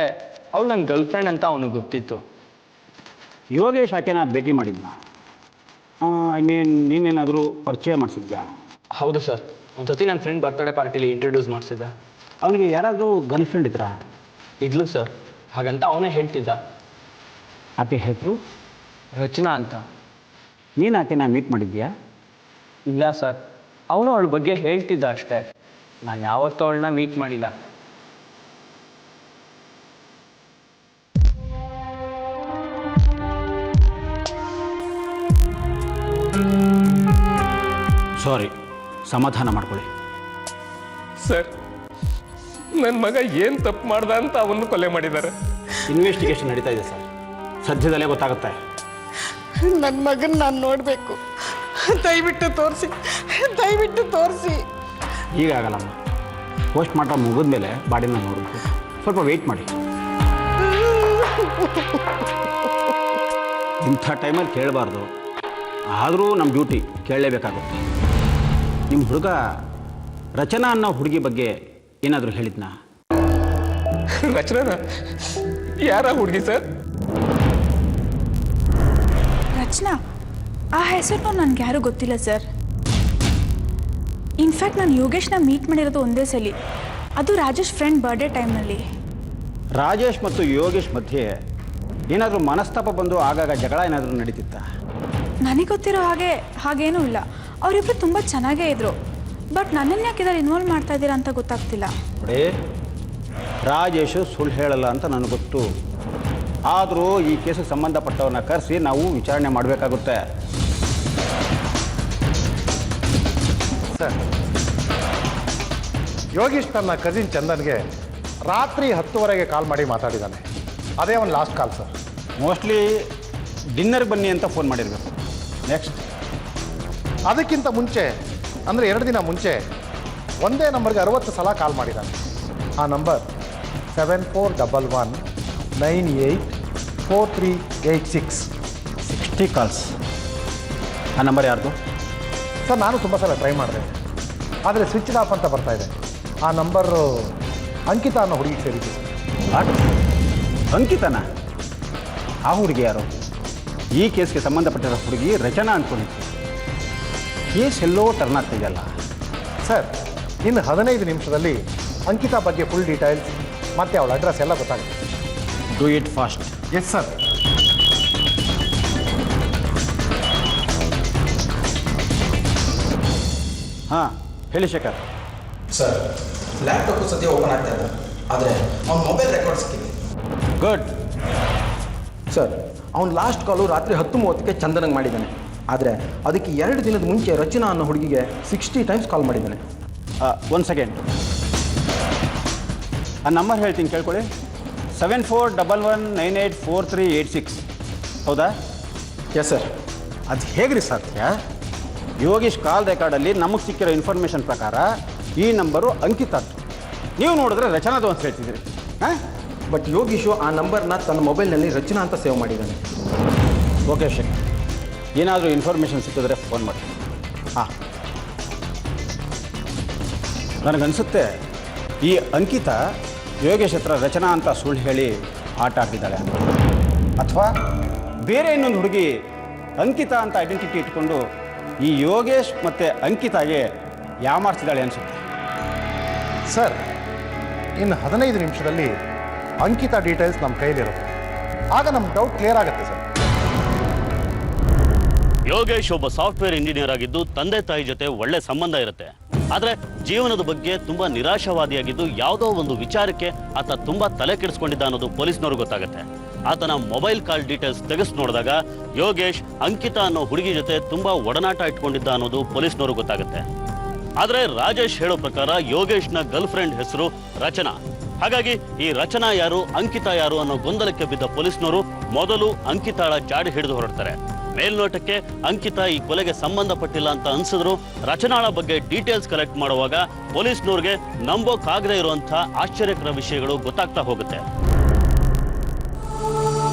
ಅವಳು ನನ್ನ ಗರ್ಲ್ಫ್ರೆಂಡ್ ಅಂತ ಅವನಿಗೆ ಗೊತ್ತಿತ್ತು. ಯೋಗೇಶ್ ಆಕೆನ ಭೇಟಿ ಮಾಡಿದ್ನ? ಐ ಮೀನ್, ನೀನೇನಾದರೂ ಪರಿಚಯ ಮಾಡಿಸಿದ್ಯಾ? ಹೌದು ಸರ್, ಒಂದು ಸತಿ ನನ್ನ ಫ್ರೆಂಡ್ ಬರ್ತ್ಡೇ ಪಾರ್ಟಿಲಿ ಇಂಟ್ರೊಡ್ಯೂಸ್ ಮಾಡಿಸಿದ್ದ. ಅವನಿಗೆ ಯಾರಾದರೂ ಗರ್ಲ್ಫ್ರೆಂಡ್ ಇದ್ರಾ? ಇದ್ಲು ಸರ್, ಹಾಗಂತ ಅವನೇ ಹೇಳ್ತಿದ್ದ. ಆಕೆ ಹೆಸರು ರಚನಾ ಅಂತ. ನೀನು ಆಕೆನ ಮೀಟ್ ಮಾಡಿದ್ಯಾ? ಇಲ್ಲ ಸರ್, ಅವನು ಅವಳ ಬಗ್ಗೆ ಹೇಳ್ತಿದ್ದ ಅಷ್ಟೇ. ನಾನು ಯಾವತ್ತೂ ಅವಳನ್ನ ಮೀಟ್ ಮಾಡಿಲ್ಲ. ಸಾರಿ, ಸಮಾಧಾನ ಮಾಡ್ಕೊಳ್ಳಿ. ಸರ್, ನನ್ನ ಮಗ ಏನು ತಪ್ಪು ಮಾಡ್ದ ಅಂತ ಅವನು ಕೊಲೆ ಮಾಡಿದ್ದಾರೆ. ಇನ್ವೆಸ್ಟಿಗೇಷನ್ ನಡೀತಾ ಇದೆ ಸರ್, ಸದ್ಯದಲ್ಲೇ ಗೊತ್ತಾಗುತ್ತೆ. ನನ್ನ ಮಗನ ನಾನು ನೋಡಬೇಕು, ದಯವಿಟ್ಟು ತೋರಿಸಿ, ದಯವಿಟ್ಟು ತೋರಿಸಿ. ಈಗ ಆಗಲ್ಲಮ್ಮ, ಪೋಸ್ಟ್ ಮಾರ್ಟಮ್ ಮುಗಿದ ಮೇಲೆ ಬಾಡಿನ ನೋಡಬೇಕು. ಸ್ವಲ್ಪ ವೆಯ್ಟ್ ಮಾಡಿ. ಇಂಥ ಟೈಮಲ್ಲಿ ಕೇಳಬಾರ್ದು, ಆದರೂ ನಮ್ಮ ಡ್ಯೂಟಿ ಕೇಳಲೇಬೇಕಾಗುತ್ತೆ. ನಿಮ್ಮ ಹುಡುಗ ರಚನಾ ಅನ್ನೋ ಹುಡುಗಿ ಬಗ್ಗೆ ಏನಾದರೂ ಹೇಳಿದ್ನಾ? ರಚನಾ? ಯಾರ ಹುಡುಗಿ ಸರ್? ರಚನಾ? ಆ ಹೆಸರು ನನಗೆ ಯಾರೂ ಗೊತ್ತಿಲ್ಲ ಸರ್. ಇನ್ಫ್ಯಾಕ್ಟ್ ನಾನು ಯೋಗೇಶ್ನ ಮೀಟ್ ಮಾಡಿರೋದು ಒಂದೇ ಸಲ, ಅದು ರಾಜೇಶ್ ಫ್ರೆಂಡ್ ಬರ್ಡೇ ಟೈಮ್ನಲ್ಲಿ. ರಾಜೇಶ್ ಮತ್ತು ಯೋಗೇಶ್ ಮಧ್ಯೆ ಏನಾದರೂ ಮನಸ್ತಾಪ ಬಂದು ಆಗಾಗ ಜಗಳ ಏನಾದರೂ ನಡೀತಿತ್ತ? ನನಗೆ ಗೊತ್ತಿರೋ ಹಾಗೇನೂ ಇಲ್ಲ. ಅವರಿಬ್ಬರು ತುಂಬ ಚೆನ್ನಾಗೇ ಇದ್ದರು. ಬಟ್ ನನ್ನನ್ನು ಯಾಕೆ ಇದರಲ್ಲಿ ಇನ್ವಾಲ್ವ್ ಮಾಡ್ತಾ ಇದ್ದೀರಾ ಅಂತ ಗೊತ್ತಾಗ್ತಿಲ್ಲ. ನೋಡಿ, ರಾಜೇಶು ಸುಳ್ಳು ಹೇಳಲ್ಲ ಅಂತ ನನಗೆ ಗೊತ್ತು. ಆದರೂ ಈ ಕೇಸಿಗೆ ಸಂಬಂಧಪಟ್ಟವ್ರನ್ನ ಕರೆಸಿ ನಾವು ವಿಚಾರಣೆ ಮಾಡಬೇಕಾಗುತ್ತೆ. ಸರ್, ಯೋಗೀಶ್ ತನ್ನ ಕಸಿನ್ ಚಂದನ್ಗೆ ರಾತ್ರಿ 10:30ಗೆ ಕಾಲ್ ಮಾಡಿ ಮಾತಾಡಿದ್ದಾನೆ. ಅದೇ ಅವನ ಲಾಸ್ಟ್ ಕಾಲ್ ಸರ್. ಮೋಸ್ಟ್ಲಿ ಡಿನ್ನರ್ಗೆ ಬನ್ನಿ ಅಂತ ಫೋನ್ ಮಾಡಿರಬೇಕು. ನೆಕ್ಸ್ಟ್, ಅದಕ್ಕಿಂತ ಮುಂಚೆ ಅಂದರೆ 2 ದಿನ ಮುಂಚೆ ಒಂದೇ ನಂಬರ್ಗೆ 60 ಸಲ ಕಾಲ್ ಮಾಡಿದ್ದಾನೆ. ಆ ನಂಬರ್ 7411984386. 60 ಕಾಲ್ಸ್. ಆ ನಂಬರ್ ಯಾರ್ದು ಸರ್? ನಾನು ತುಂಬ ಸಲ ಟ್ರೈ ಮಾಡಿದೆ, ಆದರೆ ಸ್ವಿಚ್ ಆಫ್ ಅಂತ ಬರ್ತಾ ಇದೆ. ಆ ನಂಬರು ಅಂಕಿತಾ ಅನ್ನೋ ಹುಡುಗಿಗೆ ಸೇರಿದ್ದು. ಅಂಕಿತನ? ಆ ಹುಡುಗಿ ಯಾರು? ಈ ಕೇಸ್ಗೆ ಸಂಬಂಧಪಟ್ಟಿರೋ ಹುಡುಗಿ ರಚನಾ ಅಂದ್ಕೊಂಡಿತ್ತು. ಕೇಸ್ ಎಲ್ಲೋ ಟರ್ನ್ ಆಗ್ತಿದೆಯಲ್ಲ ಸರ್. ಇನ್ನು 15 ನಿಮಿಷದಲ್ಲಿ ಅಂಕಿತಾ ಬಗ್ಗೆ ಫುಲ್ ಡೀಟೇಲ್ಸ್ ಮತ್ತು ಅವಳ ಅಡ್ರೆಸ್ ಎಲ್ಲ ಗೊತ್ತಾಗುತ್ತೆ. Do it fast. Yes sir. ಹಾಂ, ಹೇಳಿ ಶೇಖರ್. ಸರ್, ಲ್ಯಾಪ್ಟಾಪು ಸದ್ಯ ಓಪನ್ ಆಗ್ತಾ ಇದೆ, ಆದರೆ ಅವ್ನ ಮೊಬೈಲ್ ರೆಕಾರ್ಡ್ ಸಿಕ್ಕಿದೆ. ಗುಡ್. ಸರ್, ಅವ್ನು ಲಾಸ್ಟ್ ಕಾಲು ರಾತ್ರಿ 10:30ಕ್ಕೆ ಚಂದನಂಗೆ ಮಾಡಿದ್ದಾನೆ. ಆದರೆ ಅದಕ್ಕೆ 2 ದಿನದ ಮುಂಚೆ ರಚನಾ ಅನ್ನೋ ಹುಡುಗಿಗೆ 60 ಟೈಮ್ಸ್ ಕಾಲ್ ಮಾಡಿದ್ದಾನೆ. 1 ಸೆಕೆಂಡ್, ಆ ನಂಬರ್ ಹೇಳ್ತೀನಿ ಕೇಳ್ಕೊಳ್ಳಿ. 7411984386 ಹೌದಾ? Yes sir. ಅದು ಹೇಗ್ರಿ ಸಾಧ್ಯ? ಯೋಗೀಶ್ ಕಾಲ್ ರೆಕಾರ್ಡಲ್ಲಿ ನಮಗೆ ಸಿಕ್ಕಿರೋ ಇನ್ಫಾರ್ಮೇಷನ್ ಪ್ರಕಾರ ಈ ನಂಬರು ಅಂಕಿತದ್ದು. ನೀವು ನೋಡಿದ್ರೆ ರಚನಾದು ಅಂತ ಹೇಳ್ತಿದ್ದೀರಿ. ಹಾಂ, ಬಟ್ ಯೋಗೀಶು ಆ ನಂಬರ್ನ ತನ್ನ ಮೊಬೈಲ್ನಲ್ಲಿ ರಚನಾ ಅಂತ ಸೇವ್ ಮಾಡಿದ್ದಾನೆ. ಓಕೆ ಶೇಖರ್, ಏನಾದರೂ ಇನ್ಫಾರ್ಮೇಷನ್ ಸಿಕ್ಕಿದ್ರೆ ಫೋನ್ ಮಾಡಿ. ಹಾಂ, ನನಗನ್ಸುತ್ತೆ ಈ ಅಂಕಿತ ಯೋಗೇಶ್ ಹತ್ರ ರಚನಾ ಅಂತ ಸುಳ್ಳು ಹೇಳಿ ಆಟ ಆಡ್ತಿದ್ದಾಳೆ ಅಂತ, ಅಥವಾ ಬೇರೆ ಇನ್ನೊಂದು ಹುಡುಗಿ ಅಂಕಿತ ಅಂತ ಐಡೆಂಟಿಟಿ ಇಟ್ಕೊಂಡು ಈ ಯೋಗೇಶ್ ಮತ್ತು ಅಂಕಿತಾಗೆ ಯಾಮಾರಿಸಿದಾಳೆ ಅನಿಸುತ್ತೆ. ಸರ್, ಇನ್ನು 15 ನಿಮಿಷದಲ್ಲಿ ಅಂಕಿತ ಡೀಟೇಲ್ಸ್ ನಮ್ಮ ಕೈಲಿರುತ್ತೆ. ಆಗ ನಮ್ಮ ಡೌಟ್ ಕ್ಲಿಯರ್ ಆಗುತ್ತೆ ಸರ್. ಯೋಗೇಶ್ ಒಬ್ಬ ಸಾಫ್ಟ್ವೇರ್ ಇಂಜಿನಿಯರ್ ಆಗಿದ್ದು ತಂದೆ ತಾಯಿ ಜೊತೆ ಒಳ್ಳೆ ಸಂಬಂಧ ಇರುತ್ತೆ. ಆದರೆ ಜೀವನದ ಬಗ್ಗೆ ತುಂಬಾ ನಿರಾಶಾವಾದಿಯಾಗಿದ್ದು ಯಾವುದೋ ಒಂದು ವಿಚಾರಕ್ಕೆ ಆತ ತುಂಬಾ ತಲೆ ಕೆಡಿಸ್ಕೊಂಡಿದ್ದ ಅನ್ನೋದು ಪೊಲೀಸ್ನವ್ರಿಗೆ ಗೊತ್ತಾಗುತ್ತೆ. ಆತನ ಮೊಬೈಲ್ ಕಾಲ್ ಡೀಟೇಲ್ಸ್ ತೆಗೆಸಿ ನೋಡಿದಾಗ ಯೋಗೇಶ್ ಅಂಕಿತಾ ಅನ್ನೋ ಹುಡುಗಿ ಜೊತೆ ತುಂಬಾ ಒಡನಾಟ ಇಟ್ಕೊಂಡಿದ್ದ ಅನ್ನೋದು ಪೊಲೀಸ್ನವ್ರಿಗೆ ಗೊತ್ತಾಗುತ್ತೆ. ಆದರೆ ರಾಜೇಶ್ ಹೇಳೋ ಪ್ರಕಾರ ಯೋಗೇಶ್ನ ಗರ್ಲ್ ಫ್ರೆಂಡ್ ಹೆಸರು ರಚನಾ. ಹಾಗಾಗಿ ಈ ರಚನಾ ಯಾರು, ಅಂಕಿತಾ ಯಾರು ಅನ್ನೋ ಗೊಂದಲಕ್ಕೆ ಬಿದ್ದ ಪೊಲೀಸ್ನವರು ಮೊದಲು ಅಂಕಿತಾಳ ಜಾಡಿ ಹಿಡಿದು ಹೊರಡ್ತಾರೆ. ಮೇಲ್ನೋಟಕ್ಕೆ ಅಂಕಿತಾ ಈ ಕೊಲೆಗೆ ಸಂಬಂಧಪಟ್ಟಿಲ್ಲ ಅಂತ ಅನ್ಸಿದ್ರು ರಚನಾಳ ಬಗ್ಗೆ ಡೀಟೇಲ್ಸ್ ಕಲೆಕ್ಟ್ ಮಾಡುವಾಗ ಪೊಲೀಸ್ನವ್ರಿಗೆ ನಂಬೋಕಾಗದೇ ಇರುವಂಥ ಆಶ್ಚರ್ಯಕರ ವಿಷಯಗಳು ಗೊತ್ತಾಗ್ತಾ ಹೋಗುತ್ತೆ.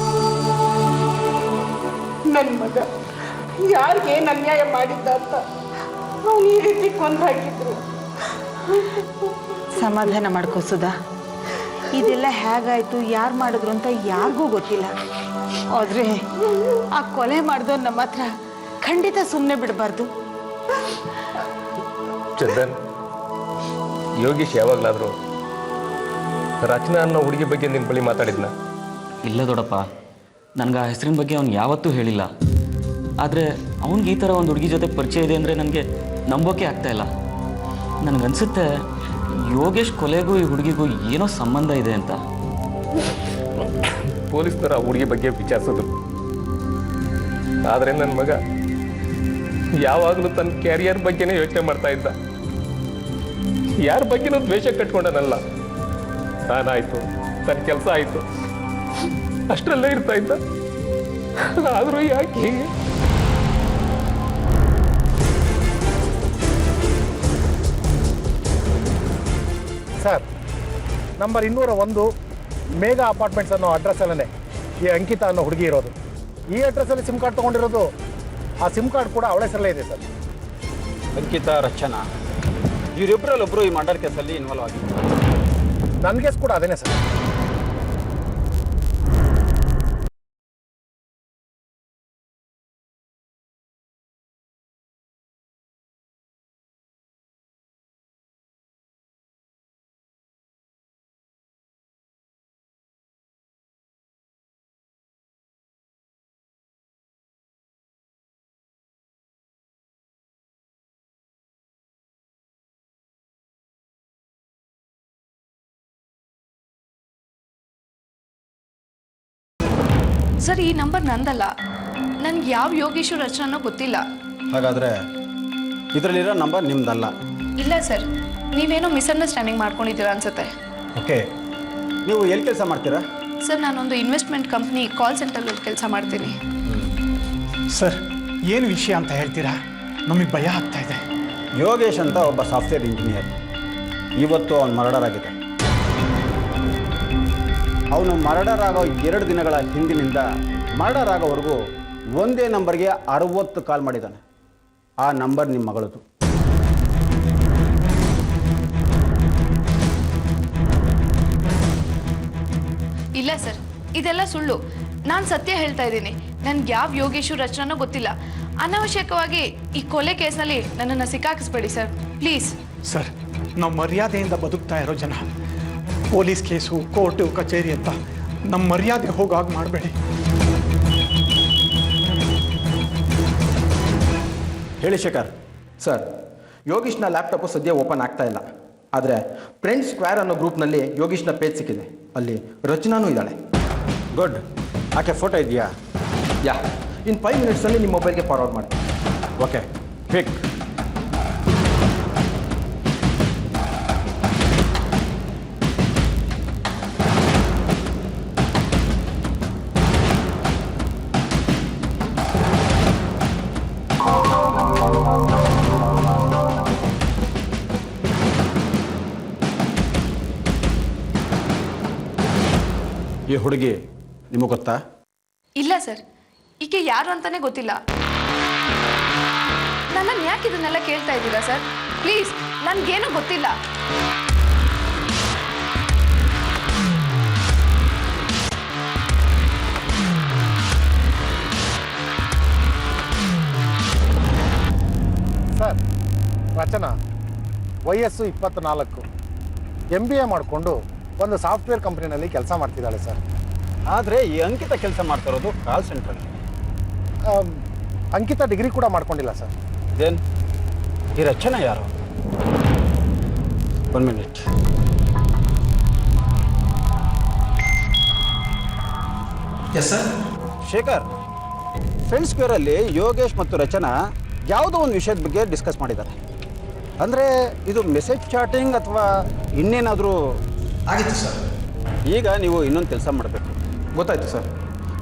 ನನ್ನ ಮಗ ಯಾರಿಗೆ ಅನ್ಯಾಯ ಮಾಡಿದ್ದ ಅಂತ ಅವನು ಈ ರೀತಿ ಕೊಂದು ಹಾಕಿದ್ರು. ಸಮಾಧಾನ ಮಾಡ್ಕೋ ಸುಧಾ, ಇದೆಲ್ಲ ಹೇಗಾಯ್ತು, ಯಾರು ಮಾಡಿದ್ರು ಅಂತ ಯಾರಿಗೂ ಗೊತ್ತಿಲ್ಲ. ಆದರೆ ಆ ಕೊಲೆ ಮಾಡಿದವ್ರು ನಮ್ಮ ಹತ್ರ ಖಂಡಿತ ಸುಮ್ಮನೆ ಬಿಡಬಾರ್ದು. ಚಂದನ್, ಯೋಗೀಶ್ ಯಾವಾಗಲಾದರೂ ರಚನಾ ಅನ್ನೋ ಹುಡುಗಿ ಬಗ್ಗೆ ನಿನ್ನ ಬಳಿ ಮಾತಾಡಿದ್ನ? ಇಲ್ಲ ದೊಡ್ಡಪ್ಪ, ನನಗೆ ಆ ಹೆಸರಿನ ಬಗ್ಗೆ ಅವ್ನು ಯಾವತ್ತೂ ಹೇಳಿಲ್ಲ. ಆದರೆ ಅವ್ನಿಗೆ ಈ ಥರ ಒಂದು ಹುಡುಗಿ ಜೊತೆ ಪರಿಚಯ ಇದೆ ಅಂದರೆ ನನಗೆ ನಂಬೋಕೆ ಆಗ್ತಾಯಿಲ್ಲ. ನನಗನ್ಸುತ್ತೆ ಯೋಗೇಶ್ ಕೊಲೆಗೂ ಈ ಹುಡುಗಿಗೂ ಏನೋ ಸಂಬಂಧ ಇದೆ ಅಂತ. ಪೊಲೀಸ್ನವರು ಆ ಹುಡುಗಿ ಬಗ್ಗೆ ವಿಚಾರಿಸೋದು. ಆದರೆ ನನ್ನ ಮಗ ಯಾವಾಗಲೂ ತನ್ನ ಕ್ಯಾರಿಯರ್ ಬಗ್ಗೆನೇ ಯೋಚನೆ ಮಾಡ್ತಾ ಇದ್ದ. ಯಾರ ಬಗ್ಗೆನೂ ದ್ವೇಷ ಕಟ್ಕೊಂಡನಲ್ಲ. ತಾನಾಯಿತು, ತನ್ನ ಕೆಲಸ ಆಯಿತು, ಅಷ್ಟರಲ್ಲೇ ಇರ್ತಾ ಇದ್ದ. ಆದರೂ ಯಾಕೆ ಹೀಗೆ? ಸರ್, ನಂಬರ್ 201 ಮೇಘಾ ಅಪಾರ್ಟ್ಮೆಂಟ್ಸ್ ಅನ್ನೋ ಅಡ್ರೆಸ್ಸಲ್ಲೇ ಈ ಅಂಕಿತಾ ಅನ್ನೋ ಹುಡುಗಿ ಇರೋದು. ಈ ಅಡ್ರೆಸ್ಸಲ್ಲಿ ಸಿಮ್ ಕಾರ್ಡ್ ತೊಗೊಂಡಿರೋದು. ಆ ಸಿಮ್ ಕಾರ್ಡ್ ಕೂಡ ಅವಳ ಹೆಸರಲ್ಲೇ ಇದೆ ಸರ್. ಅಂಕಿತಾ, ರಚನಾ ಇವರಿಬ್ಬರಲ್ಲೊಬ್ಬರು ಈ ಮರ್ಡರ್ ಕೇಸಲ್ಲಿ ಇನ್ವಾಲ್ವ್ ಆಗಿದ್ದಾರೆ. ನನ್ನ ಕೇಸ್ ಕೂಡ ಅದೇನೇ ಸರ್. ಸರ್, ಈ ನಂಬರ್ ನಂದಲ್ಲ. ನನಗೆ ಯಾವ ಯೋಗೇಶು ರಚನೋ ಗೊತ್ತಿಲ್ಲ. ಹಾಗಾದರೆ ಇದರಲ್ಲಿರೋ ನಂಬರ್ ನಿಮ್ದಲ್ಲ? ಇಲ್ಲ ಸರ್, ನೀವೇನೋ ಮಿಸ್ಅಂಡರ್ಸ್ಟ್ಯಾಂಡಿಂಗ್ ಮಾಡ್ಕೊಂಡಿದ್ದೀರಾ ಅನ್ಸುತ್ತೆ. ಓಕೆ, ನೀವು ಎಲ್ಲಿ ಕೆಲಸ ಮಾಡ್ತೀರಾ? ಸರ್, ನಾನೊಂದು ಇನ್ವೆಸ್ಟ್ಮೆಂಟ್ ಕಂಪ್ನಿ ಕಾಲ್ ಸೆಂಟರ್ನಲ್ಲಿ ಕೆಲಸ ಮಾಡ್ತೀನಿ. ಸರ್, ಏನು ವಿಷಯ ಅಂತ ಹೇಳ್ತೀರಾ? ನಮಗೆ ಭಯ ಆಗ್ತಾ ಇದೆ. ಯೋಗೇಶ್ ಅಂತ ಒಬ್ಬ ಸಾಫ್ಟ್ವೇರ್ ಇಂಜಿನಿಯರ್. ಇವತ್ತು ಅವನು ಮರ್ಡರ್ ಆಗಿದೆ. ಅವನು ಮರ್ಡರ್ ಆಗೋ 2 ದಿನಗಳ ಹಿಂದಿನಿಂದ ಮರ್ಡರ್ ಆಗೋವರೆಗೂ ಒಂದೇ ನಂಬರ್ಗೆ 60 ಕಾಲ್ ಮಾಡಿದ್ದಾನೆ. ಆ ನಂಬರ್ ನಿಮ್ಮ ಮಗಳದು. ಇಲ್ಲ ಸರ್, ಇದೆಲ್ಲ ಸುಳ್ಳು. ನಾನು ಸತ್ಯ ಹೇಳ್ತಾ ಇದ್ದೀನಿ. ನನ್ಗೆ ಯಾವ ಯೋಗೇಶು ರಚನೋ ಗೊತ್ತಿಲ್ಲ. ಅನಾವಶ್ಯಕವಾಗಿ ಈ ಕೊಲೆ ಕೇಸ್ನಲ್ಲಿ ನನ್ನನ್ನು ಸಿಕ್ಕಾಕಿಸ್ಬೇಡಿ ಸರ್, ಪ್ಲೀಸ್. ಸರ್, ನಾವು ಮರ್ಯಾದೆಯಿಂದ ಬದುಕ್ತಾ ಇರೋ ಜನ. ಪೊಲೀಸ್ ಕೇಸು, ಕೋರ್ಟು, ಕಚೇರಿ ಅಂತ ನಮ್ಮ ಮರ್ಯಾದೆ ಹೋಗಾಗ ಮಾಡಬೇಡಿ. ಹೇಳಿ ಶೇಖರ್. ಸರ್, ಯೋಗೀಶ್ನ ಲ್ಯಾಪ್ಟಾಪು ಸದ್ಯ ಓಪನ್ ಆಗ್ತಾ ಇಲ್ಲ. ಆದರೆ ಫ್ರೆಂಡ್ ಸ್ಕ್ವೇರ್ ಅನ್ನೋ ಗ್ರೂಪ್ನಲ್ಲಿ ಯೋಗೀಶ್ನ ಪೇಜ್ ಸಿಕ್ಕಿದೆ. ಅಲ್ಲಿ ರಚನಾನೂ ಇದ್ದಾಳೆ. ಗುಡ್. ಆಕೆ ಫೋಟೋ ಇದೆಯಾ? ಯಾ ಇನ್ 5 ಮಿನಿಟ್ಸಲ್ಲಿ ನಿಮ್ಮ ಮೊಬೈಲ್ಗೆ ಫಾರ್ವರ್ಡ್ ಮಾಡಿ. Okay quick. ಈ ಹುಡುಗಿ ನಿಮಗೆ ಗೊತ್ತಾ? ಇಲ್ಲ ಸರ್, ಈಕೆ ಯಾರು ಅಂತಾನೆ ಗೊತ್ತಿಲ್ಲ. ನನ್ನನ್ನು ಯಾಕೆ ಇದನ್ನೆಲ್ಲ ಕೇಳ್ತಾ ಇದ್ದೀರಾ ಸರ್? ಪ್ಲೀಸ್, ನನ್ಗೇನು ಗೊತ್ತಿಲ್ಲ. ಸರ್, ರಚನಾ ವಯಸ್ಸು 24, MBA ಮಾಡಿಕೊಂಡು ಒಂದು ಸಾಫ್ಟ್ವೇರ್ ಕಂಪ್ನಿನಲ್ಲಿ ಕೆಲಸ ಮಾಡ್ತಿದ್ದಾಳೆ ಸರ್. ಆದರೆ ಈ ಅಂಕಿತ ಕೆಲಸ ಮಾಡ್ತಾ ಇರೋದು ಕಾಲ್ ಸೆಂಟ್ರಲ್ಲಿ. ಅಂಕಿತ ಡಿಗ್ರಿ ಕೂಡ ಮಾಡ್ಕೊಂಡಿಲ್ಲ ಸರ್. ದೆನ್ ಈ ರಚನಾ ಯಾರು? 1 minute. Yes sir. Shekhar, friends ಸ್ಕ್ವೇರಲ್ಲಿ ಯೋಗೇಶ್ ಮತ್ತು ರಚನಾ ಯಾವುದೋ ಒಂದು ವಿಷಯದ ಬಗ್ಗೆ ಡಿಸ್ಕಸ್ ಮಾಡಿದ್ದಾರೆ. ಅಂದರೆ ಇದು ಮೆಸೇಜ್ ಚಾಟಿಂಗ್ ಅಥವಾ ಇನ್ನೇನಾದರೂ ಆಗಿತ್ತು ಸರ್. ಈಗ ನೀವು ಇನ್ನೊಂದು ಕೆಲಸ ಮಾಡಬೇಕು. ಗೊತ್ತಾಯ್ತು ಸರ್.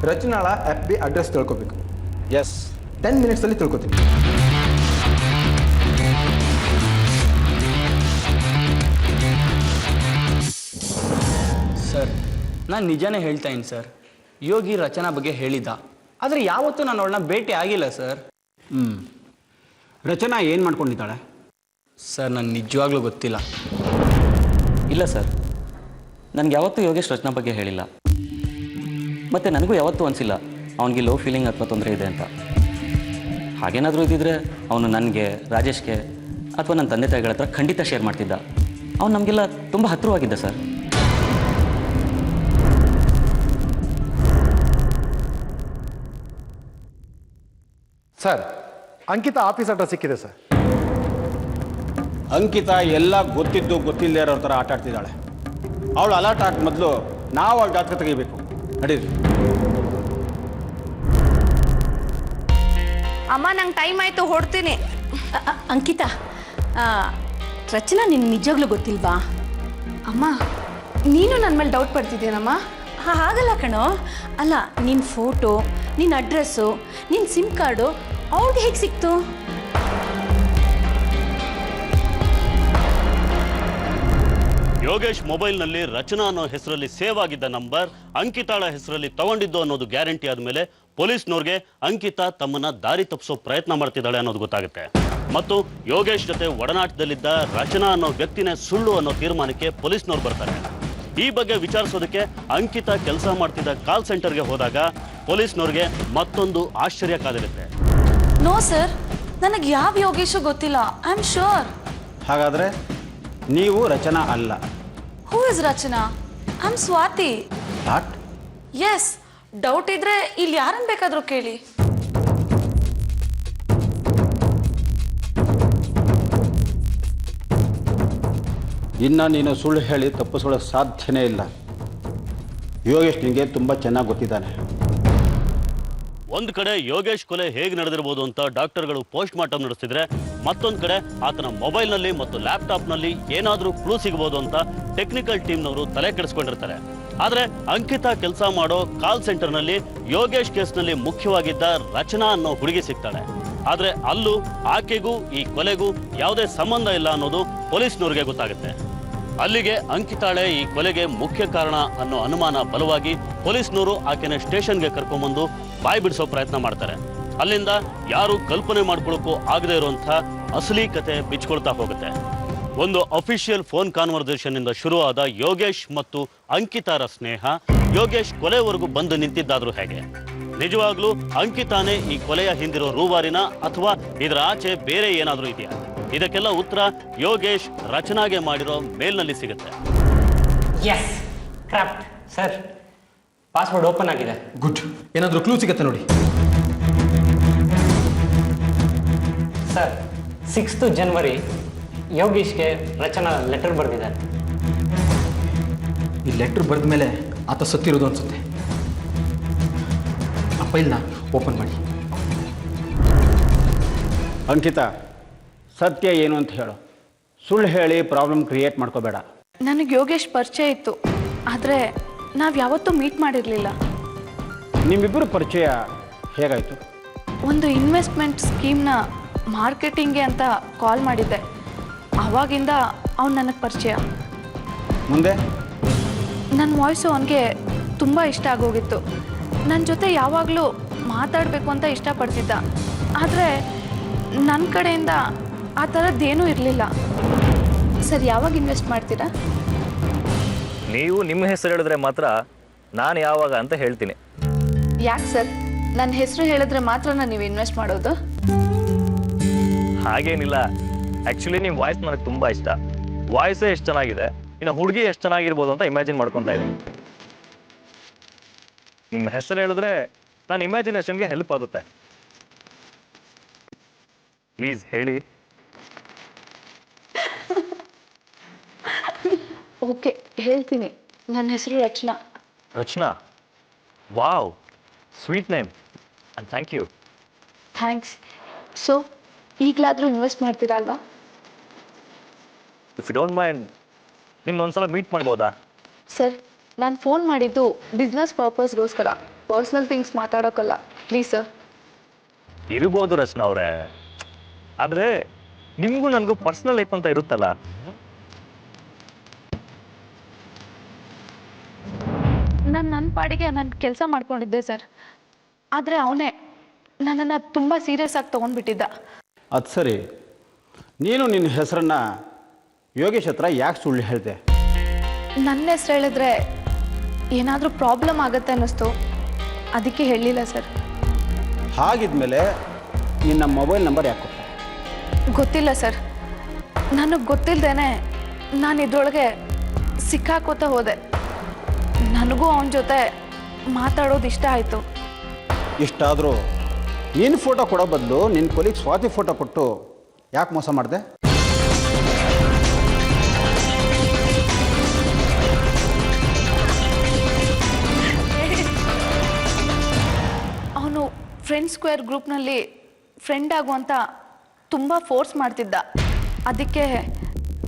ರಚನಾಳ FB ಅಡ್ರೆಸ್ ತಿಳ್ಕೊಬೇಕು. ಎಸ್, 10 ಮಿನಿಟ್ಸಲ್ಲಿ ತಿಳ್ಕೊತೀನಿ. ಸರ್, ನಾನು ನಿಜಾನೇ ಹೇಳ್ತಾ ಇದ್ದೀನಿ ಸರ್. ಯೋಗಿ ರಚನಾ ಬಗ್ಗೆ ಹೇಳಿದ್ದ, ಆದರೆ ಯಾವತ್ತೂ ನಾನು ಅವಳನ್ನ ಭೇಟಿ ಆಗಿಲ್ಲ ಸರ್. ರಚನಾ ಏನು ಮಾಡ್ಕೊಂಡಿದ್ದಾಳೆ? ಸರ್, ನನಗೆ ನಿಜವಾಗ್ಲೂ ಗೊತ್ತಿಲ್ಲ. ಇಲ್ಲ ಸರ್, ನನಗೆ ಯಾವತ್ತೂ ಯೋಗೇಶ್ ರಚನಾ ಬಗ್ಗೆ ಹೇಳಿಲ್ಲ. ಮತ್ತು ನನಗೂ ಯಾವತ್ತೂ ಅನಿಸಿಲ್ಲ ಅವನಿಗೆ ಲೋ ಫೀಲಿಂಗ್ ಅಥವಾ ತೊಂದರೆ ಇದೆ ಅಂತ. ಹಾಗೇನಾದರೂ ಇದ್ದಿದ್ರೆ ಅವನು ನನಗೆ, ರಾಜೇಶ್ಗೆ ಅಥವಾ ನನ್ನ ತಂದೆ ತಾಯಿಗಳ ಹತ್ರ ಖಂಡಿತ ಶೇರ್ ಮಾಡ್ತಿದ್ದ. ಅವನು ನಮಗೆಲ್ಲ ತುಂಬ ಹತ್ತಿರವಾಗಿದ್ದ ಸರ್. ಸರ್, ಅಂಕಿತ ಆಫೀಸ್ ಅಡ್ರೆಸ್ ಸಿಕ್ಕಿದೆ ಸರ್. ಅಂಕಿತ ಎಲ್ಲ ಗೊತ್ತಿದ್ದು ಗೊತ್ತಿಲ್ಲದೆ ಇರೋ ಥರ ಆಟ ಆಡ್ತಿದ್ದಾಳೆ. ಅವಳು ಅಲರ್ಟ್ ಆಟ ಮೊದಲು ನಾವು ಅವಳ ಜಾತಕ ತೆಗಿಬೇಕು. ನಡೀರಿ. ಅಮ್ಮ, ನಂಗೆ ಟೈಮ್ ಆಯಿತು, ಹೊಡ್ತೀನಿ. ಅಂಕಿತಾ, ರಚನಾ ನಿನ್ಗೆ ನಿಜವಾಗ್ಲೂ ಗೊತ್ತಿಲ್ವಾ? ಅಮ್ಮ, ನೀನು ನನ್ನ ಮೇಲೆ ಡೌಟ್ ಪಡ್ತಿದ್ದೀನಮ್ಮ. ಹಾಗಲ್ಲ ಕಣೋ. ಅಲ್ಲ, ನಿನ್ನ ಫೋಟೋ, ನಿನ್ನ ಅಡ್ರೆಸ್ಸು, ನಿನ್ನ ಸಿಮ್ ಕಾರ್ಡು ಅವ್ರಿಗೆ ಹೇಗೆ ಸಿಕ್ತು? ಯೋಗೇಶ್ ಮೊಬೈಲ್ನಲ್ಲಿ ರಚನಾ ಅನ್ನೋ ಹೆಸರಲ್ಲಿ ಸೇವ್ ಆಗಿದ್ದ ನಂಬರ್ ಅಂಕಿತಾಳ ಹೆಸರಲ್ಲಿ ತಗೊಂಡಿದ್ದು ಅನ್ನೋದು ಗ್ಯಾರಂಟಿ ಆದಮೇಲೆ ಪೊಲೀಸ್ನವ್ರಿಗೆ ಅಂಕಿತಾ ತಮ್ಮನ್ನ ದಾರಿ ತಪ್ಪಿಸೋ ಪ್ರಯತ್ನ ಮಾಡ್ತಿದ್ದಾಳೆ ಅನ್ನೋದು ಗೊತ್ತಾಗುತ್ತೆ. ಮತ್ತು ಯೋಗೇಶ್ ಜೊತೆ ಒಡನಾಟದಲ್ಲಿದ್ದ ರಚನಾ ಅನ್ನೋ ವ್ಯಕ್ತಿನೇ ಸುಳ್ಳು ಅನ್ನೋ ತೀರ್ಮಾನಕ್ಕೆ ಪೊಲೀಸ್ನವ್ರು ಬರ್ತಾರೆ. ಈ ಬಗ್ಗೆ ವಿಚಾರಿಸೋದಕ್ಕೆ ಅಂಕಿತಾ ಕೆಲಸ ಮಾಡ್ತಿದ್ದ ಕಾಲ್ ಸೆಂಟರ್ಗೆ ಹೋದಾಗ ಪೊಲೀಸ್ನವ್ರಿಗೆ ಮತ್ತೊಂದು ಆಶ್ಚರ್ಯ ಕಾದಿರುತ್ತೆ. ನೋ ಸರ್, ನನಗೆ ಯಾವ ಯೋಗೇಶು ಗೊತ್ತಿಲ್ಲ. I am sure. ಹಾಗಾದರೆ ನೀವು ರಚನಾ ಅಲ್ಲ. Who is Rachana? I am Swati. What? Yes, doubt ಇದ್ರೆ ಇಲ್ಲಿ ಯಾರನ್ನು ಬೇಕಾದರೂ ಕೇಳಿ. ಇನ್ನು ನೀನು ಸುಳ್ಳು ಹೇಳಿ ತಪ್ಪಿಸ್ಕೊಳ್ಳೋಕೆ ಸಾಧ್ಯನೇ ಇಲ್ಲ. ಯೋಗೇಶ್ ನಿನಗೆ ತುಂಬ ಚೆನ್ನಾಗಿ ಗೊತ್ತಿದ್ದಾನೆ. ಒಂದು ಕಡೆ ಯೋಗೇಶ್ ಕೊಲೆ ಹೇಗೆ ನಡೆದಿರಬಹುದು ಅಂತ ಡಾಕ್ಟರ್ಗಳು ಪೋಸ್ಟ್ ಮಾರ್ಟಮ್ ನಡೆಸ್ತಿದ್ರೆ, ಮತ್ತೊಂದು ಕಡೆ ಆತನ ಮೊಬೈಲ್ನಲ್ಲಿ ಮತ್ತು ಲ್ಯಾಪ್ಟಾಪ್ನಲ್ಲಿ ಏನಾದರೂ ಕ್ಲೂ ಸಿಗಬಹುದು ಅಂತ ಟೆಕ್ನಿಕಲ್ ಟೀಮ್ನವರು ತಲೆ ಕೆಡಿಸ್ಕೊಂಡಿರ್ತಾರೆ. ಆದರೆ ಅಂಕಿತಾ ಕೆಲಸ ಮಾಡೋ ಕಾಲ್ ಸೆಂಟರ್ನಲ್ಲಿ ಯೋಗೇಶ್ ಕೇಸ್ನಲ್ಲಿ ಮುಖ್ಯವಾಗಿದ್ದ ರಚನಾ ಅನ್ನೋ ಹುಡುಗಿ ಸಿಗ್ತಾಳೆ. ಆದರೆ ಅಲ್ಲೂ ಆಕೆಗೂ ಈ ಕೊಲೆಗೂ ಯಾವುದೇ ಸಂಬಂಧ ಇಲ್ಲ ಅನ್ನೋದು ಪೊಲೀಸ್ನವ್ರಿಗೆ ಗೊತ್ತಾಗುತ್ತೆ. ಅಲ್ಲಿಗೆ ಅಂಕಿತಾಳೆ ಈ ಕೊಲೆಗೆ ಮುಖ್ಯ ಕಾರಣ ಅನ್ನೋ ಅನುಮಾನ ಬಲವಾಗಿ ಪೊಲೀಸ್ನವರು ಆಕೆನ ಸ್ಟೇಷನ್ಗೆ ಕರ್ಕೊಂಡ್ಬಂದು ಬಾಯಿ ಬಿಡಿಸೋ ಪ್ರಯತ್ನ ಮಾಡ್ತಾರೆ. ಅಲ್ಲಿಂದ ಯಾರು ಕಲ್ಪನೆ ಮಾಡ್ಕೊಳ್ಳೋಕ್ಕೂ ಆಗದೆ ಇರುವಂಥ ಅಸಲಿ ಕತೆ ಬಿಚ್ಕೊಳ್ತಾ ಹೋಗುತ್ತೆ. ಒಂದು ಅಫಿಷಿಯಲ್ ಫೋನ್ ಕಾನ್ವರ್ಸೇಷನ್ ಇಂದ ಶುರುವಾದ ಯೋಗೇಶ್ ಮತ್ತು ಅಂಕಿತಾರ ಸ್ನೇಹ ಯೋಗೇಶ್ ಕೊಲೆವರೆಗೂ ಬಂದು ನಿಂತಿದ್ದಾದ್ರೂ ಹೇಗೆ? ನಿಜವಾಗ್ಲೂ ಅಂಕಿತಾನೇ ಈ ಕೊಲೆಯ ಹಿಂದಿರೋ ರೂವಾರಿನ ಅಥವಾ ಇದರ ಆಚೆ ಬೇರೆ ಏನಾದರೂ ಇದೆಯಾ? ಇದಕ್ಕೆಲ್ಲ ಉತ್ತರ ಯೋಗೇಶ್ ರಚನಾಗೆ ಮಾಡಿರೋ ಮೇಲ್ನಲ್ಲಿ ಸಿಗುತ್ತೆ. Yes, craft sir, password open ಆಗಿದೆ. ಗುಡ್. ಏನಾದರೂ ಕ್ಲೂ ಸಿಗುತ್ತೆ ನೋಡಿ ಸರ್. 6th ಜನವರಿ ಯೋಗೇಶ್ಗೆ ರಚನಾ ಲೆಟರ್ ಬರೆದಿದ್ದಾರೆ. ಈ ಲೆಟ್ರ್ ಬರೆದ ಮೇಲೆ ಆತ ಸತ್ತಿರೋದು ಅನ್ಸುತ್ತೆ. ಆ ಫೈಲ್ನ ಓಪನ್ ಮಾಡಿ. ಅಂಕಿತಾ, ಸತ್ಯ ಏನು ಅಂತ ಹೇಳು. ಸುಳ್ಳು ಹೇಳಿ ಪ್ರಾಬ್ಲಮ್ ಕ್ರಿಯೇಟ್ ಮಾಡ್ಕೋಬೇಡ. ನನಗೆ ಯೋಗೇಶ್ ಪರಿಚಯ ಇತ್ತು, ಆದರೆ ನಾವು ಯಾವತ್ತೂ ಮೀಟ್ ಮಾಡಿರಲಿಲ್ಲ. ನಿಮ್ಮಿಬ್ಬರು ಪರಿಚಯ ಹೇಗಾಯಿತು? ಒಂದು ಇನ್ವೆಸ್ಟ್ಮೆಂಟ್ ಸ್ಕೀಮ್ನ ಮಾರ್ಕೆಟಿಂಗ್ಗೆ ಅಂತ ಕಾಲ್ ಮಾಡಿದ್ದೆ. ಆವಾಗಿಂದ ಅವ್ನು ನನಗೆ ಪರಿಚಯ. ಮುಂದೆ? ನನ್ನ ವಾಯ್ಸು ಅವನಿಗೆ ತುಂಬ ಇಷ್ಟ ಆಗೋಗಿತ್ತು. ನನ್ನ ಜೊತೆ ಯಾವಾಗಲೂ ಮಾತಾಡಬೇಕು ಅಂತ ಇಷ್ಟಪಡ್ತಿದ್ದ. ಆದರೆ ನನ್ನ ಕಡೆಯಿಂದ ಆ ಥರದ್ದೇನೂ ಇರಲಿಲ್ಲ. ಸರ್, ಯಾವಾಗ ಇನ್ವೆಸ್ಟ್ ಮಾಡ್ತೀರಾ? ನೀವು ನಿಮ್ಮ ಹೆಸರು ಹೇಳಿದ್ರೆ ಮಾತ್ರ ನಾನು ಯಾವಾಗ ಅಂತ ಹೇಳ್ತೀನಿ. ಯಾಕೆ ಸರ್, ನನ್ನ ಹೆಸರು ಹೇಳಿದ್ರೆ ಮಾತ್ರ ನೀವು ಇನ್ವೆಸ್ಟ್ ಮಾಡೋದು? ಹಾಗೇನಿಲ್ಲ. ಆ್ಯಕ್ಚುಲಿ ನಿಮ್ಮ ವಾಯ್ಸ್ ನನಗೆ ತುಂಬ ಇಷ್ಟ. ವಾಯ್ಸೇ ಎಷ್ಟು ಚೆನ್ನಾಗಿದೆ, ಇನ್ನು ಹುಡುಗಿ ಎಷ್ಟು ಚೆನ್ನಾಗಿರ್ಬೋದು ಅಂತ ಇಮ್ಯಾಜಿನ್ ಮಾಡ್ಕೊತಾ ಇದ್ದೀನಿ. ನಿಮ್ಮ ಹೆಸರು ಹೇಳಿದ್ರೆ ನನ್ನ ಇಮ್ಯಾಜಿನೇಷನ್ಗೆ ಹೆಲ್ಪ್ ಆಗುತ್ತೆ. ಪ್ಲೀಸ್ ಹೇಳಿ. ಓಕೆ, ಹೇಳ್ತೀನಿ. ನನ್ನ ಹೆಸರು Rachana. Rachana? Wow, sweet name and thank you. Thanks. So, ಈಗಲಾದರೂ ಇನ್ವೆಸ್ಟ್ ಮಾಡ್ತೀರಾ ಅಲ್ವಾ? ಇಫ್ ಯು ಡೋಂಟ್ ಮೈಂಡ್, ನಿನ್ನೊಂದ್ಸಲ ಮೀಟ್ ಮಾಡ್ಬೋದಾ? ಸರ್, ನಾನು ಫೋನ್ ಮಾಡಿದ್ದು ಬಿಸ್ನೆಸ್ ಪರ್ಪಸ್ಗೋಸ್ಕರ, ಪರ್ಸ್ನಲ್ ಥಿಂಗ್ಸ್ ಮಾತಾಡೋಕ್ಕಲ್ಲ. Please sir. ಇರ್ಬೋದು ರಚನಾ ಅವರೇ, ಆದರೆ ನಿಮಗೂ ನನಗೂ ಪರ್ಸ್ನಲ್ ಲೈಫ್ ಅಂತ ಇರುತ್ತಲ್ಲ. ನನ್ನ ಪಾಡಿಗೆ ನಾನು ಕೆಲಸ ಮಾಡ್ಕೊಂಡಿದ್ದೆ ಸರ್. ಆದರೆ ಅವನೇ ನನ್ನನ್ನು ತುಂಬ ಸೀರಿಯಸ್ ಆಗಿ ತೊಗೊಂಡ್ಬಿಟ್ಟಿದ್ದ. ಅದು ಸರಿ, ನೀನು ನಿನ್ನ ಹೆಸರನ್ನು ಯೋಗೇಶ್ ಹತ್ರ ಯಾಕೆ ಸುಳ್ಳು ಹೇಳಿದೆ? ನನ್ನ ಹೆಸರು ಹೇಳಿದ್ರೆ ಏನಾದರೂ ಪ್ರಾಬ್ಲಮ್ ಆಗುತ್ತೆ ಅನ್ನಿಸ್ತು, ಅದಕ್ಕೆ ಹೇಳಲಿಲ್ಲ ಸರ್. ಹಾಗಿದ್ಮೇಲೆ ನಿನ್ನ ಮೊಬೈಲ್ ನಂಬರ್ ಯಾಕೆ ಕೊಟ್ಟೆ? ಗೊತ್ತಿಲ್ಲ ಸರ್, ನನಗೆ ಗೊತ್ತಿಲ್ಲದೇನೆ ನಾನು ಇದ್ರೊಳಗೆ ಸಿಕ್ಕಾಕೋತಾ ಹೋದೆ. ನನಗೂ ಅವನ ಜೊತೆ ಮಾತಾಡೋದು ಇಷ್ಟ ಆಯಿತು. ಇಷ್ಟಾದರೂ ನಿನ್ನ ಫೋಟೋ ಕೊಡೋ ಬದಲು ನಿನ್ನ ಕೊಲಿಗೆ ಸ್ವಾತಿ ಫೋಟೋ ಕೊಟ್ಟು ಯಾಕೆ ಮೋಸ ಮಾಡಿದೆ? ಅವನು ಫ್ರೆಂಡ್ ಸ್ಕ್ವೇರ್ ಗ್ರೂಪ್ನಲ್ಲಿ ಫ್ರೆಂಡ್ ಆಗುವಂತ ತುಂಬ ಫೋರ್ಸ್ ಮಾಡ್ತಿದ್ದ. ಅದಕ್ಕೆ.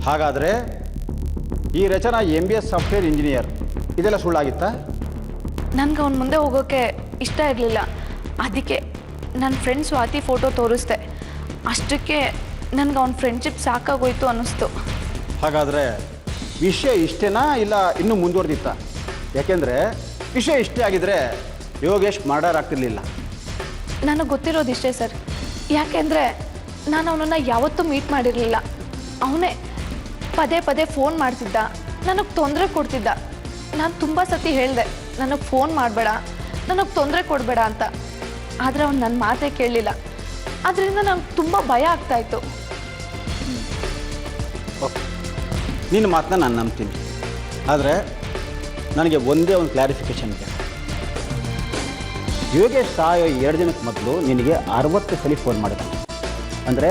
ಹಾಗಾದರೆ ಈ ರಚನಾ MBA ಸಾಫ್ಟ್ವೇರ್ ಇಂಜಿನಿಯರ್ ಇದೆಲ್ಲ ಸುಳ್ಳಾಗಿತ್ತಾ? ನನಗೆ ಅವನ ಮುಂದೆ ಹೋಗೋಕ್ಕೆ ಇಷ್ಟ ಇರಲಿಲ್ಲ. ಅದಕ್ಕೆ ನನ್ನ ಫ್ರೆಂಡ್ ಸ್ವಾತಿ ಫೋಟೋ ತೋರಿಸ್ದೆ. ಅಷ್ಟಕ್ಕೆ ನನಗೆ ಅವನ ಫ್ರೆಂಡ್ಶಿಪ್ ಸಾಕಾಗೋಯ್ತು ಅನ್ನಿಸ್ತು. ಹಾಗಾದರೆ ವಿಷಯ ಇಷ್ಟೇನಾ ಇಲ್ಲ ಇನ್ನೂ ಮುಂದುವರೆದಿತ್ತಾ? ಯಾಕೆಂದರೆ ವಿಷಯ ಇಷ್ಟೇ ಆಗಿದ್ರೆ ಯೋಗೇಶ್ ಮರ್ಡರ್ ಆಗ್ತಿರ್ಲಿಲ್ಲ. ನನಗೆ ಗೊತ್ತಿರೋದಿಷ್ಟೇ ಸರ್. ಯಾಕೆಂದರೆ ನಾನು ಅವನನ್ನು ಯಾವತ್ತೂ ಮೀಟ್ ಮಾಡಿರಲಿಲ್ಲ. ಅವನೇ ಪದೇ ಪದೇ ಫೋನ್ ಮಾಡ್ತಿದ್ದ, ನನಗೆ ತೊಂದರೆ ಕೊಡ್ತಿದ್ದ. ನಾನು ತುಂಬ ಸತಿ ಹೇಳಿದೆ, ನನಗೆ ಫೋನ್ ಮಾಡಬೇಡ, ನನಗೆ ತೊಂದರೆ ಕೊಡಬೇಡ ಅಂತ. ಆದರೆ ಅವ್ನು ನನ್ನ ಮಾತೇ ಕೇಳಲಿಲ್ಲ. ಅದರಿಂದ ನಂಗೆ ತುಂಬ ಭಯ ಆಗ್ತಾಯಿತ್ತು. ಓಕೆ, ನಿನ್ನ ಮಾತನ್ನ ನಾನು ನಂಬ್ತೀನಿ. ಆದರೆ ನನಗೆ ಒಂದೇ ಒಂದು ಕ್ಲಾರಿಫಿಕೇಷನ್ ಇದೆ. ಯೋಗೇಶ್ ಸಾಯೋ 2 ದಿನಕ್ಕೆ ಮೊದಲು ನಿನಗೆ 60 ಸಲ ಫೋನ್ ಮಾಡಿದ. ಅಂದರೆ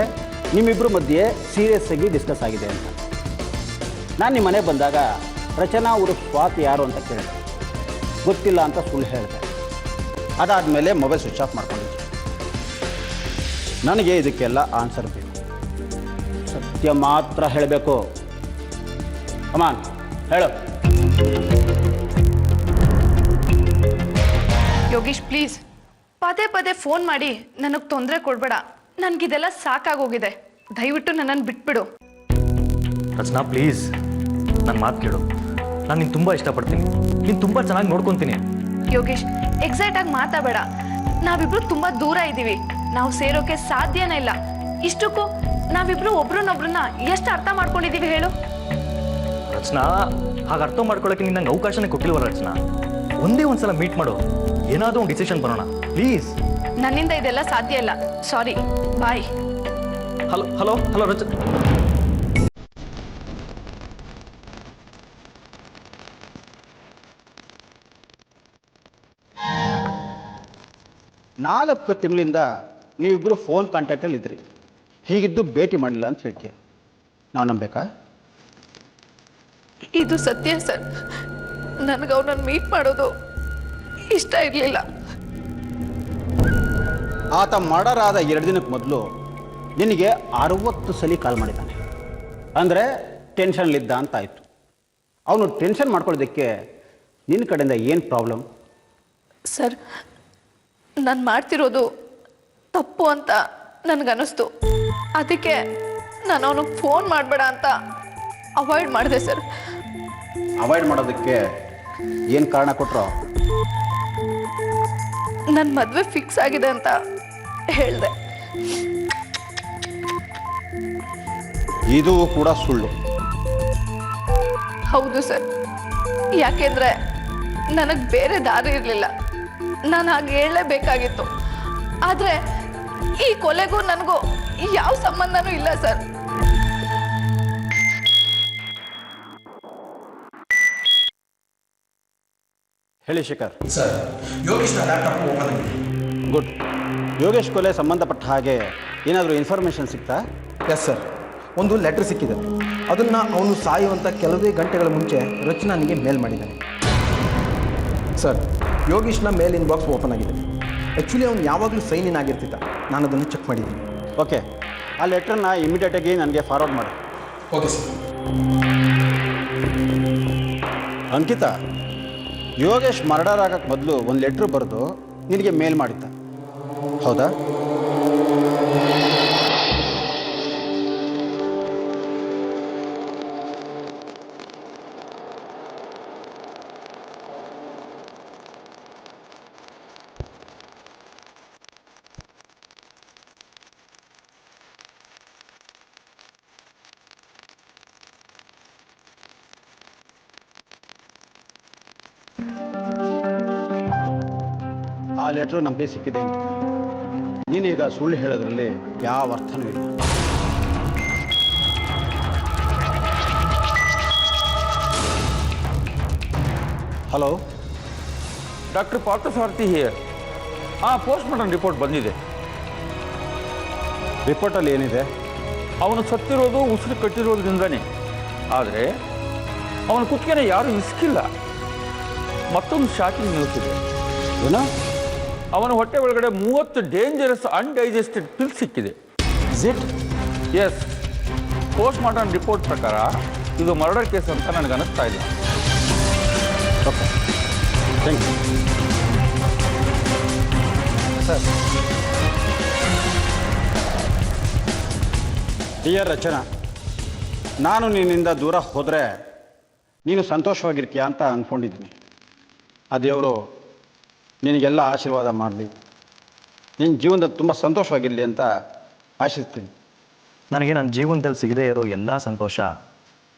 ನಿಮ್ಮಿಬ್ಬರ ಮಧ್ಯೆ ಸೀರಿಯಸ್ ಆಗಿ ಡಿಸ್ಕಸ್ ಆಗಿದೆ ಅಂತ. ನಾನು ನಿಮ್ಮ ಮನೆಗೆ ಬಂದಾಗ ರಚನಾ ಉರುಫ್ ಸ್ವಾತಿ ಯಾರು ಅಂತ ಕೇಳಿದೆ. ಗೊತ್ತಿಲ್ಲ ಅಂತ ಸುಳ್ಳು ಹೇಳಿದೆ. ಅದಾದಮೇಲೆ ಮೊಬೈಲ್ ಸ್ವಿಚ್ ಆಫ್ ಮಾಡ್ಕೊಂಡಿದ್ದೆ. ನನಗೆ ಇದಕ್ಕೆಲ್ಲ ಆನ್ಸರ್ ಬೇಕು. ಸತ್ಯ ಮಾತ್ರ ಹೇಳಬೇಕು. ಕಮಾನ್, ಹೇಳು. ಯೋಗೇಶ್ ಪ್ಲೀಸ್, ಪದೇ ಪದೇ ಫೋನ್ ಮಾಡಿ ನನಗೆ ತೊಂದರೆ ಕೊಡಬೇಡ. ನನಗಿದೆಲ್ಲ ಸಾಕಾಗೋಗಿದೆ. ದಯವಿಟ್ಟು ನನ್ನನ್ನು ಬಿಟ್ಬಿಡು. ರಚನಾ ಪ್ಲೀಸ್, ನನ್ನ ಮಾತು ಕೇಳು. ನಾನು ನಿನ್ನ ತುಂಬ ಇಷ್ಟಪಡ್ತೀನಿ, ನೀನು ತುಂಬ ಚೆನ್ನಾಗಿ ನೋಡ್ಕೊತೀನಿ. ಯೋಗೇಶ್, ಎಕ್ಸೈಟ್ ಆಗಿ ಮಾತಾಡಬೇಡ. ನಾವಿಬ್ರು ತುಂಬ ದೂರ ಇದ್ದೀವಿ. ನಾವು ಸೇರೋಕೆ ಸಾಧ್ಯನೇ ಇಲ್ಲ. ಇಷ್ಟಕ್ಕೂ ನಾವಿಬ್ರು ಒಬ್ರನ್ನೊಬ್ರನ್ನ ಎಷ್ಟು ಅರ್ಥ ಮಾಡ್ಕೊಂಡಿದ್ದೀವಿ ಹೇಳು. ರಚನಾ, ಹಾಗೆ ಅರ್ಥ ಮಾಡ್ಕೊಳ್ಳೋಕೆ ನೀನು ನಂಗೆ ಅವಕಾಶನೇ ಕೊಟ್ಟಿಲ್ವ ರಚನಾ? ಒಂದೇ ಒಂದ್ಸಲ ಮೀಟ್ ಮಾಡು, ಏನಾದರೂ ಒಂದು ಡಿಸಿಷನ್ ಬರೋಣ ಪ್ಲೀಸ್. ನನ್ನಿಂದ ಇದೆಲ್ಲ ಸಾಧ್ಯ ಇಲ್ಲ. ಸಾರಿ, ಬಾಯ್. ಹಲೋ ಹಲೋ ಹಲೋ ರಚನಾ. 4 ತಿಂಗಳಿಂದ ನೀವಿಬ್ಬರು ಫೋನ್ ಕಾಂಟ್ಯಾಕ್ಟಲ್ಲಿ ಇದ್ರಿ. ಹೀಗಿದ್ದು ಭೇಟಿ ಮಾಡಲಿಲ್ಲ ಅಂತ ಹೇಳ್ತೀಯ. ನಾವು ನಂಬೇಕಾ? ಇದು ಸತ್ಯ ಸರ್. ನನಗೆ ಅವನನ್ನು ಮೀಟ್ ಮಾಡೋದು ಇಷ್ಟ ಇರಲಿಲ್ಲ. ಆತ ಮರ್ಡರ್ ಆದ 2 ದಿನಕ್ಕೆ ಮೊದಲು ನಿನಗೆ 60 ಸಲ ಕಾಲ್ ಮಾಡಿದ್ದಾನೆ. ಅಂದರೆ ಟೆನ್ಷನ್ಲಿದ್ದ ಅಂತ ಆಯಿತು. ಅವನು ಟೆನ್ಷನ್ ಮಾಡ್ಕೊಳ್ಳೋದಕ್ಕೆ ನಿನ್ನ ಕಡೆಯಿಂದ ಏನು ಪ್ರಾಬ್ಲಮ್? ಸರ್, ನಾನು ಮಾಡ್ತಿರೋದು ತಪ್ಪು ಅಂತ ನನಗನ್ನಿಸ್ತು. ಅದಕ್ಕೆ ನಾನು ಅವನಿಗೆ ಫೋನ್ ಮಾಡಬೇಡ ಅಂತ ಅವಾಯ್ಡ್ ಮಾಡಿದೆ ಸರ್. ಅವಾಯ್ಡ್ ಮಾಡೋದಕ್ಕೆ ಏನು ಕಾರಣ ಕೊಟ್ಟರು? ನನ್ನ ಮದುವೆ ಫಿಕ್ಸ್ ಆಗಿದೆ ಅಂತ ಹೇಳಿದೆ. ಇದು ಕೂಡ ಸುಳ್ಳು. ಹೌದು ಸರ್, ಯಾಕೆಂದರೆ ನನಗೆ ಬೇರೆ ದಾರಿ ಇರಲಿಲ್ಲ. ನಾನು ಹಾಗೆ ಹೇಳಲೇಬೇಕಾಗಿತ್ತು. ಆದರೆ ಈ ಕೊಲೆಗೂ ನನಗೂ ಯಾವ ಸಂಬಂಧನೂ ಇಲ್ಲ ಸರ್. ಹೇಳಿ Shekhar. Sir, Yogesh laptop open ಆಗಿದೆ. ಗುಡ್. ಯೋಗೇಶ್ ಕೊಲೆ ಸಂಬಂಧಪಟ್ಟ ಹಾಗೆ ಏನಾದರೂ ಇನ್ಫಾರ್ಮೇಷನ್ ಸಿಗ್ತಾ? ಎಸ್ ಸರ್, ಒಂದು ಲೆಟರ್ ಸಿಕ್ಕಿದೆ. ಅದನ್ನು ಅವನು ಸಾಯುವಂಥ ಕೆಲವೇ ಗಂಟೆಗಳ ಮುಂಚೆ ರಚನಾನಿಗೆ ಮೇಲ್ ಮಾಡಿದ್ದಾನೆ. ಸರ್, ಯೋಗೇಶ್ನ ಮೇಲ್ ಇನ್ಬಾಕ್ಸ್ ಓಪನ್ ಆಗಿದೆ. ಆ್ಯಕ್ಚುಲಿ ಅವನು ಯಾವಾಗಲೂ ಸೈನ್ ಇನ್ ಆಗಿರ್ತಿದ್ದ. ನಾನು ಅದನ್ನು ಚೆಕ್ ಮಾಡಿದ್ದೀನಿ. ಓಕೆ, ಆ ಲೆಟ್ರನ್ನ ಇಮಿಡಿಯೇಟಾಗಿ ನನಗೆ ಫಾರ್ವರ್ಡ್ ಮಾಡು. Okay sir. Ankita, Yogesh murder ಆಗೋಕ್ಕೆ ಮೊದಲು ಒಂದು ಲೆಟ್ರ್ ಬರೆದು ನಿನಗೆ ಮೇಲ್ ಮಾಡಿದ್ದ, ಹೌದಾ? ಆ ಲೆಟ್ರು ನಮಗೆ ಸಿಕ್ಕಿದೆ. ನೀನೀಗ ಸುಳ್ಳು ಹೇಳೋದ್ರಲ್ಲಿ ಯಾವ ಅರ್ಥನೂ ಇಲ್ಲ. Hello, doctor Parthasarathy here. Post-mortem report ಬಂದಿದೆ. ರಿಪೋರ್ಟಲ್ಲಿ ಏನಿದೆ? ಅವನು ಸತ್ತಿರೋದು ಉಸಿರು ಕಟ್ಟಿರೋದ್ರಿಂದನೇ. ಆದರೆ ಅವನ ಕುತ್ತಿಗೆನ ಯಾರೂ ಇಸ್ಕಿಲ್ಲ. ಮತ್ತೊಂದು ಶಾಕಿಂಗ್ ನ್ಯೂಸ್ ಇದೆ. ಏನೋ? ಅವನ ಹೊಟ್ಟೆ ಒಳಗಡೆ 30 ಡೇಂಜರಸ್ ಅನ್ಡೈಜೆಸ್ಟೆಡ್ ಪಿಲ್ ಸಿಕ್ಕಿದೆ. ಎಸ್, ಪೋಸ್ಟ್ಮಾರ್ಟಮ್ ರಿಪೋರ್ಟ್ ಪ್ರಕಾರ ಇದು ಮರ್ಡರ್ ಕೇಸ್ ಅಂತ ನನಗೆ ಅನ್ನಿಸ್ತಾ ಇಲ್ಲ. Okay, thank you sir. Dear Rachana, ನಾನು ನಿನ್ನಿಂದ ದೂರ ಹೋದರೆ ನೀನು ಸಂತೋಷವಾಗಿರ್ತೀಯ ಅಂತ ಅಂದ್ಕೊಂಡಿದ್ದೀನಿ. ಆ ದೇವರು ನಿನಗೆಲ್ಲ ಆಶೀರ್ವಾದ ಮಾಡಲಿ, ನಿನ್ನ ಜೀವನದಲ್ಲಿ ತುಂಬ ಸಂತೋಷವಾಗಿರಲಿ ಅಂತ ಆಶಿಸ್ತೀನಿ. ನನಗೆ ನನ್ನ ಜೀವನದಲ್ಲಿ ಸಿಗದೇ ಇರೋ ಎಲ್ಲ ಸಂತೋಷ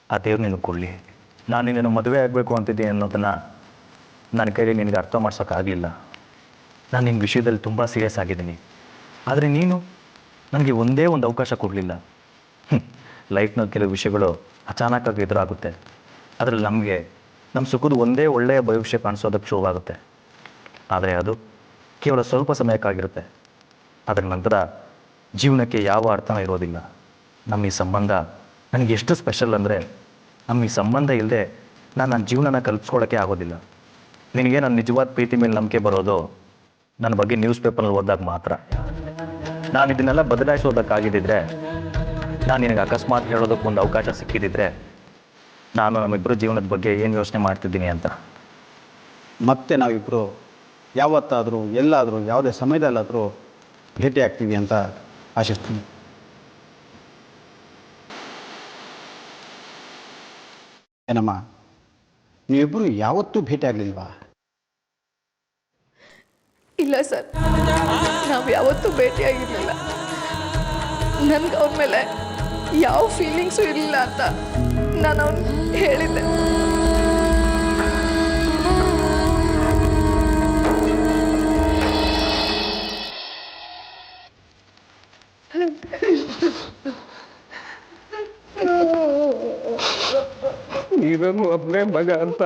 ಆ ದೇವ್ರು ನಿನಗೆ ಕೊಡಲಿ. ನಾನು ನಿನ್ನನ್ನು ಮದುವೆ ಆಗಬೇಕು ಅಂತಿದ್ದೀನಿ ಅನ್ನೋದನ್ನು ನನ್ನ ಕೈಲಿ ನಿನಗೆ ಅರ್ಥ ಮಾಡ್ಸೋಕ್ಕಾಗಲಿಲ್ಲ. ನಾನು ನಿನ್ನ ವಿಷಯದಲ್ಲಿ ತುಂಬ ಸೀರಿಯಸ್ ಆಗಿದ್ದೀನಿ. ಆದರೆ ನೀನು ನನಗೆ ಒಂದೇ ಒಂದು ಅವಕಾಶ ಕೊಡಲಿಲ್ಲ. ಲೈಫ್ನಲ್ಲಿ ಕೆಲವು ವಿಷಯಗಳು ಅಚಾನಕ್ಕಾಗಿ ಎದುರಾಗುತ್ತೆ. ಅದರಲ್ಲಿ ನಮಗೆ ನಮ್ಮ ಸುಖದ ಒಂದೇ ಒಳ್ಳೆಯ ಭವಿಷ್ಯ ಕಾಣಿಸೋದಕ್ಕೆ ಶುರುವಾಗುತ್ತೆ. ಆದರೆ ಅದು ಕೇವಲ ಸ್ವಲ್ಪ ಸಮಯಕ್ಕಾಗಿರುತ್ತೆ. ಅದರ ನಂತರ ಜೀವನಕ್ಕೆ ಯಾವ ಅರ್ಥನೂ ಇರೋದಿಲ್ಲ. ನಮ್ಮ ಈ ಸಂಬಂಧ ನನಗೆ ಎಷ್ಟು ಸ್ಪೆಷಲ್ ಅಂದರೆ, ನಮ್ಮ ಈ ಸಂಬಂಧ ಇಲ್ಲದೆ ನಾನು ನನ್ನ ಜೀವನನ ಕಲ್ಪಿಸ್ಕೊಳ್ಳೋಕ್ಕೆ ಆಗೋದಿಲ್ಲ. ನಿನಗೆ ನನ್ನ ನಿಜವಾದ ಪ್ರೀತಿ ಮೇಲೆ ನಂಬಿಕೆ ಬರೋದು ನನ್ನ ಬಗ್ಗೆ ನ್ಯೂಸ್ ಪೇಪರ್ನಲ್ಲಿ ಓದಿದಾಗ ಮಾತ್ರ. ನಾನು ಇದನ್ನೆಲ್ಲ ಬದಲಾಯಿಸೋದಕ್ಕಾಗಿದ್ದಿದ್ರೆ, ನಾನು ನಿನಗೆ ಅಕಸ್ಮಾತ್ ಹೇಳೋದಕ್ಕೆ ಒಂದು ಅವಕಾಶ ಸಿಕ್ಕಿದ್ದಿದ್ರೆ, ನಾನು ನಮ್ಮಿಬ್ಬರು ಜೀವನದ ಬಗ್ಗೆ ಏನು ಯೋಚನೆ ಮಾಡ್ತಿದ್ದೀನಿ ಅಂತ. ಮತ್ತೆ ನಾವಿಬ್ಬರು ಯಾವತ್ತಾದರೂ ಎಲ್ಲಾದರೂ ಯಾವುದೇ ಸಮಯದಲ್ಲಾದರೂ ಭೇಟಿ ಆಗ್ತೀವಿ ಅಂತ ಆಶಿಸ್ತೀನಿ. ಏನಮ್ಮ, ನೀವಿಬ್ಬರು ಯಾವತ್ತೂ ಭೇಟಿ ಆಗಲಿಲ್ವಾ? ಇಲ್ಲ ಸರ್, ನಾವು ಯಾವತ್ತೂ ಭೇಟಿಯಾಗಿರಲಿಲ್ಲ. ನನಗೆ ಅವನ ಮೇಲೆ ಯಾವ ಫೀಲಿಂಗ್ಸು ಇರಲಿಲ್ಲ ಅಂತ ನಾನು ಅವನು ಹೇಳಿದ್ದೆ. ನೀನನ್ನು ಒಬ್ಬನೇ ಮಗ ಅಂತ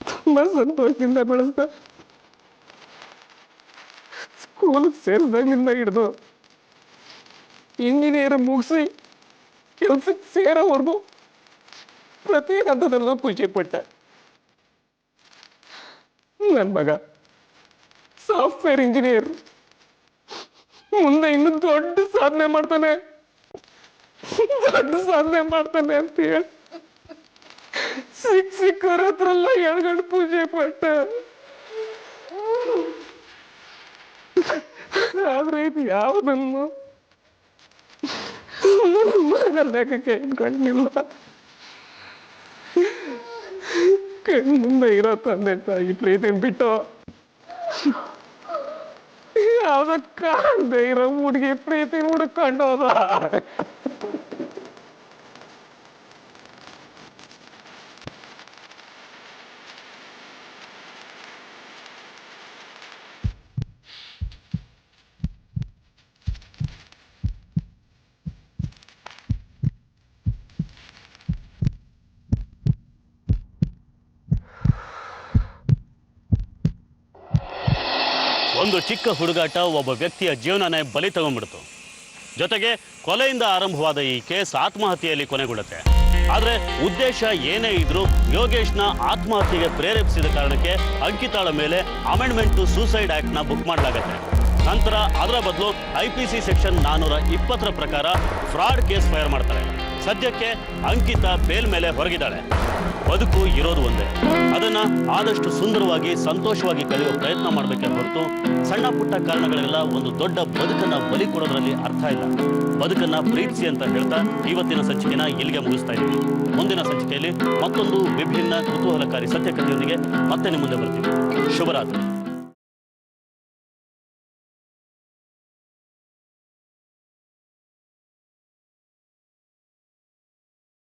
ತುಂಬ ಸಂತೋಷದಿಂದ ಬೆಳೆಸ್ದ. ಸ್ಕೂಲ್ ಸೇರಿದಾಗಿಂದ ಹಿಡಿದು ಇಂಜಿನಿಯರ್ ಮುಗಿಸಿ ಕೆಲಸಕ್ಕೆ ಸೇರೋವರೆಗೂ ಪ್ರತಿ ಹಂತದಲ್ಲೂ ಖುಷಿ ಪಟ್ಟೆ. ನನ್ನ ಮಗ ಸಾಫ್ಟ್ವೇರ್ ಇಂಜಿನಿಯರ್ ಮುಂದೆ ಇನ್ನು ದೊಡ್ಡ ಸಾಧನೆ ಮಾಡ್ತಾನೆ ಅಂತ ಹೇಳಿ ಸಿಕ್ಕರ ಹತ್ರ ಎಲ್ಲ ಎಳ್ಗಂಡು ಪೂಜೆ ಪಟ್ಟ. ಆದ್ರೆ ಇದು ಯಾವುದನ್ನು ಲೆಕ್ಕಕ್ಕೆ ಇಟ್ಕೊಂಡಿಲ್ಲ. ಕಣ್ ಮುಂದೆ ಇರೋ ತಂದೆ ತಾಯಿ ಪ್ರೀತಿನ ಬಿಟ್ಟು ಯಾವ್ದ ಕಾಣದೆ ಇರೋ ಹುಡುಗಿ ಪ್ರೀತಿನ ಹುಡುಕೊಂಡೋದ. ಒಂದು ಚಿಕ್ಕ ಹುಡುಗಾಟ ಒಬ್ಬ ವ್ಯಕ್ತಿಯ ಜೀವನನೇ ಬಲಿ ತಗೊಂಡ್ಬಿಡ್ತು. ಜೊತೆಗೆ ಕೊಲೆಯಿಂದ ಆರಂಭವಾದ ಈ ಕೇಸ್ ಆತ್ಮಹತ್ಯೆಯಲ್ಲಿ ಕೊನೆಗೊಳ್ಳುತ್ತೆ. ಆದರೆ ಉದ್ದೇಶ ಏನೇ ಇದ್ರೂ ಯೋಗೇಶ್ನ ಆತ್ಮಹತ್ಯೆಗೆ ಪ್ರೇರೇಪಿಸಿದ ಕಾರಣಕ್ಕೆ ಅಂಕಿತಾಳ ಮೇಲೆ ಅಮೆಂಡ್ಮೆಂಟ್ ಟು ಸೂಸೈಡ್ ಆಕ್ಟ್ನ ಬುಕ್ ಮಾಡಲಾಗುತ್ತೆ. ನಂತರ ಅದರ ಬದಲು IPC ಸೆಕ್ಷನ್ 420 ಪ್ರಕಾರ ಫ್ರಾಡ್ ಕೇಸ್ ಫೈರ್ ಮಾಡ್ತಾರೆ. ಸದ್ಯಕ್ಕೆ ಅಂಕಿತಾ ಬೇಲ್ ಮೇಲೆ ಹೊರಗಿದ್ದಾಳೆ. ಬದುಕು ಇರೋದು ಒಂದೇ, ಅದನ್ನ ಆದಷ್ಟು ಸುಂದರವಾಗಿ ಸಂತೋಷವಾಗಿ ಕಳೆಯುವ ಪ್ರಯತ್ನ ಮಾಡಬೇಕೆ ಹೊರತು ಸಣ್ಣ ಪುಟ್ಟ ಕಾರಣಗಳೆಲ್ಲ ಒಂದು ದೊಡ್ಡ ಬದುಕನ್ನ ಬಲಿ ಕೊಡೋದ್ರಲ್ಲಿ ಅರ್ಥ ಇಲ್ಲ. ಬದುಕನ್ನ ಪ್ರೀತಿಸಿ ಅಂತ ಹೇಳ್ತಾ ಇವತ್ತಿನ ಸಂಚಿಕೆನ ಇಲ್ಲಿಗೆ ಮುಗಿಸ್ತಾ ಇದ್ದೀವಿ. ಮುಂದಿನ ಸಂಚಿಕೆಯಲ್ಲಿ ಮತ್ತೊಂದು ವಿಭಿನ್ನ ಕುತೂಹಲಕಾರಿ ಸತ್ಯಕಥೆಯೊಂದಿಗೆ ಮತ್ತೆ ನಿಮ್ಮ ಮುಂದೆ ಬರ್ತೀವಿ. ಶುಭರಾತ್ರಿ.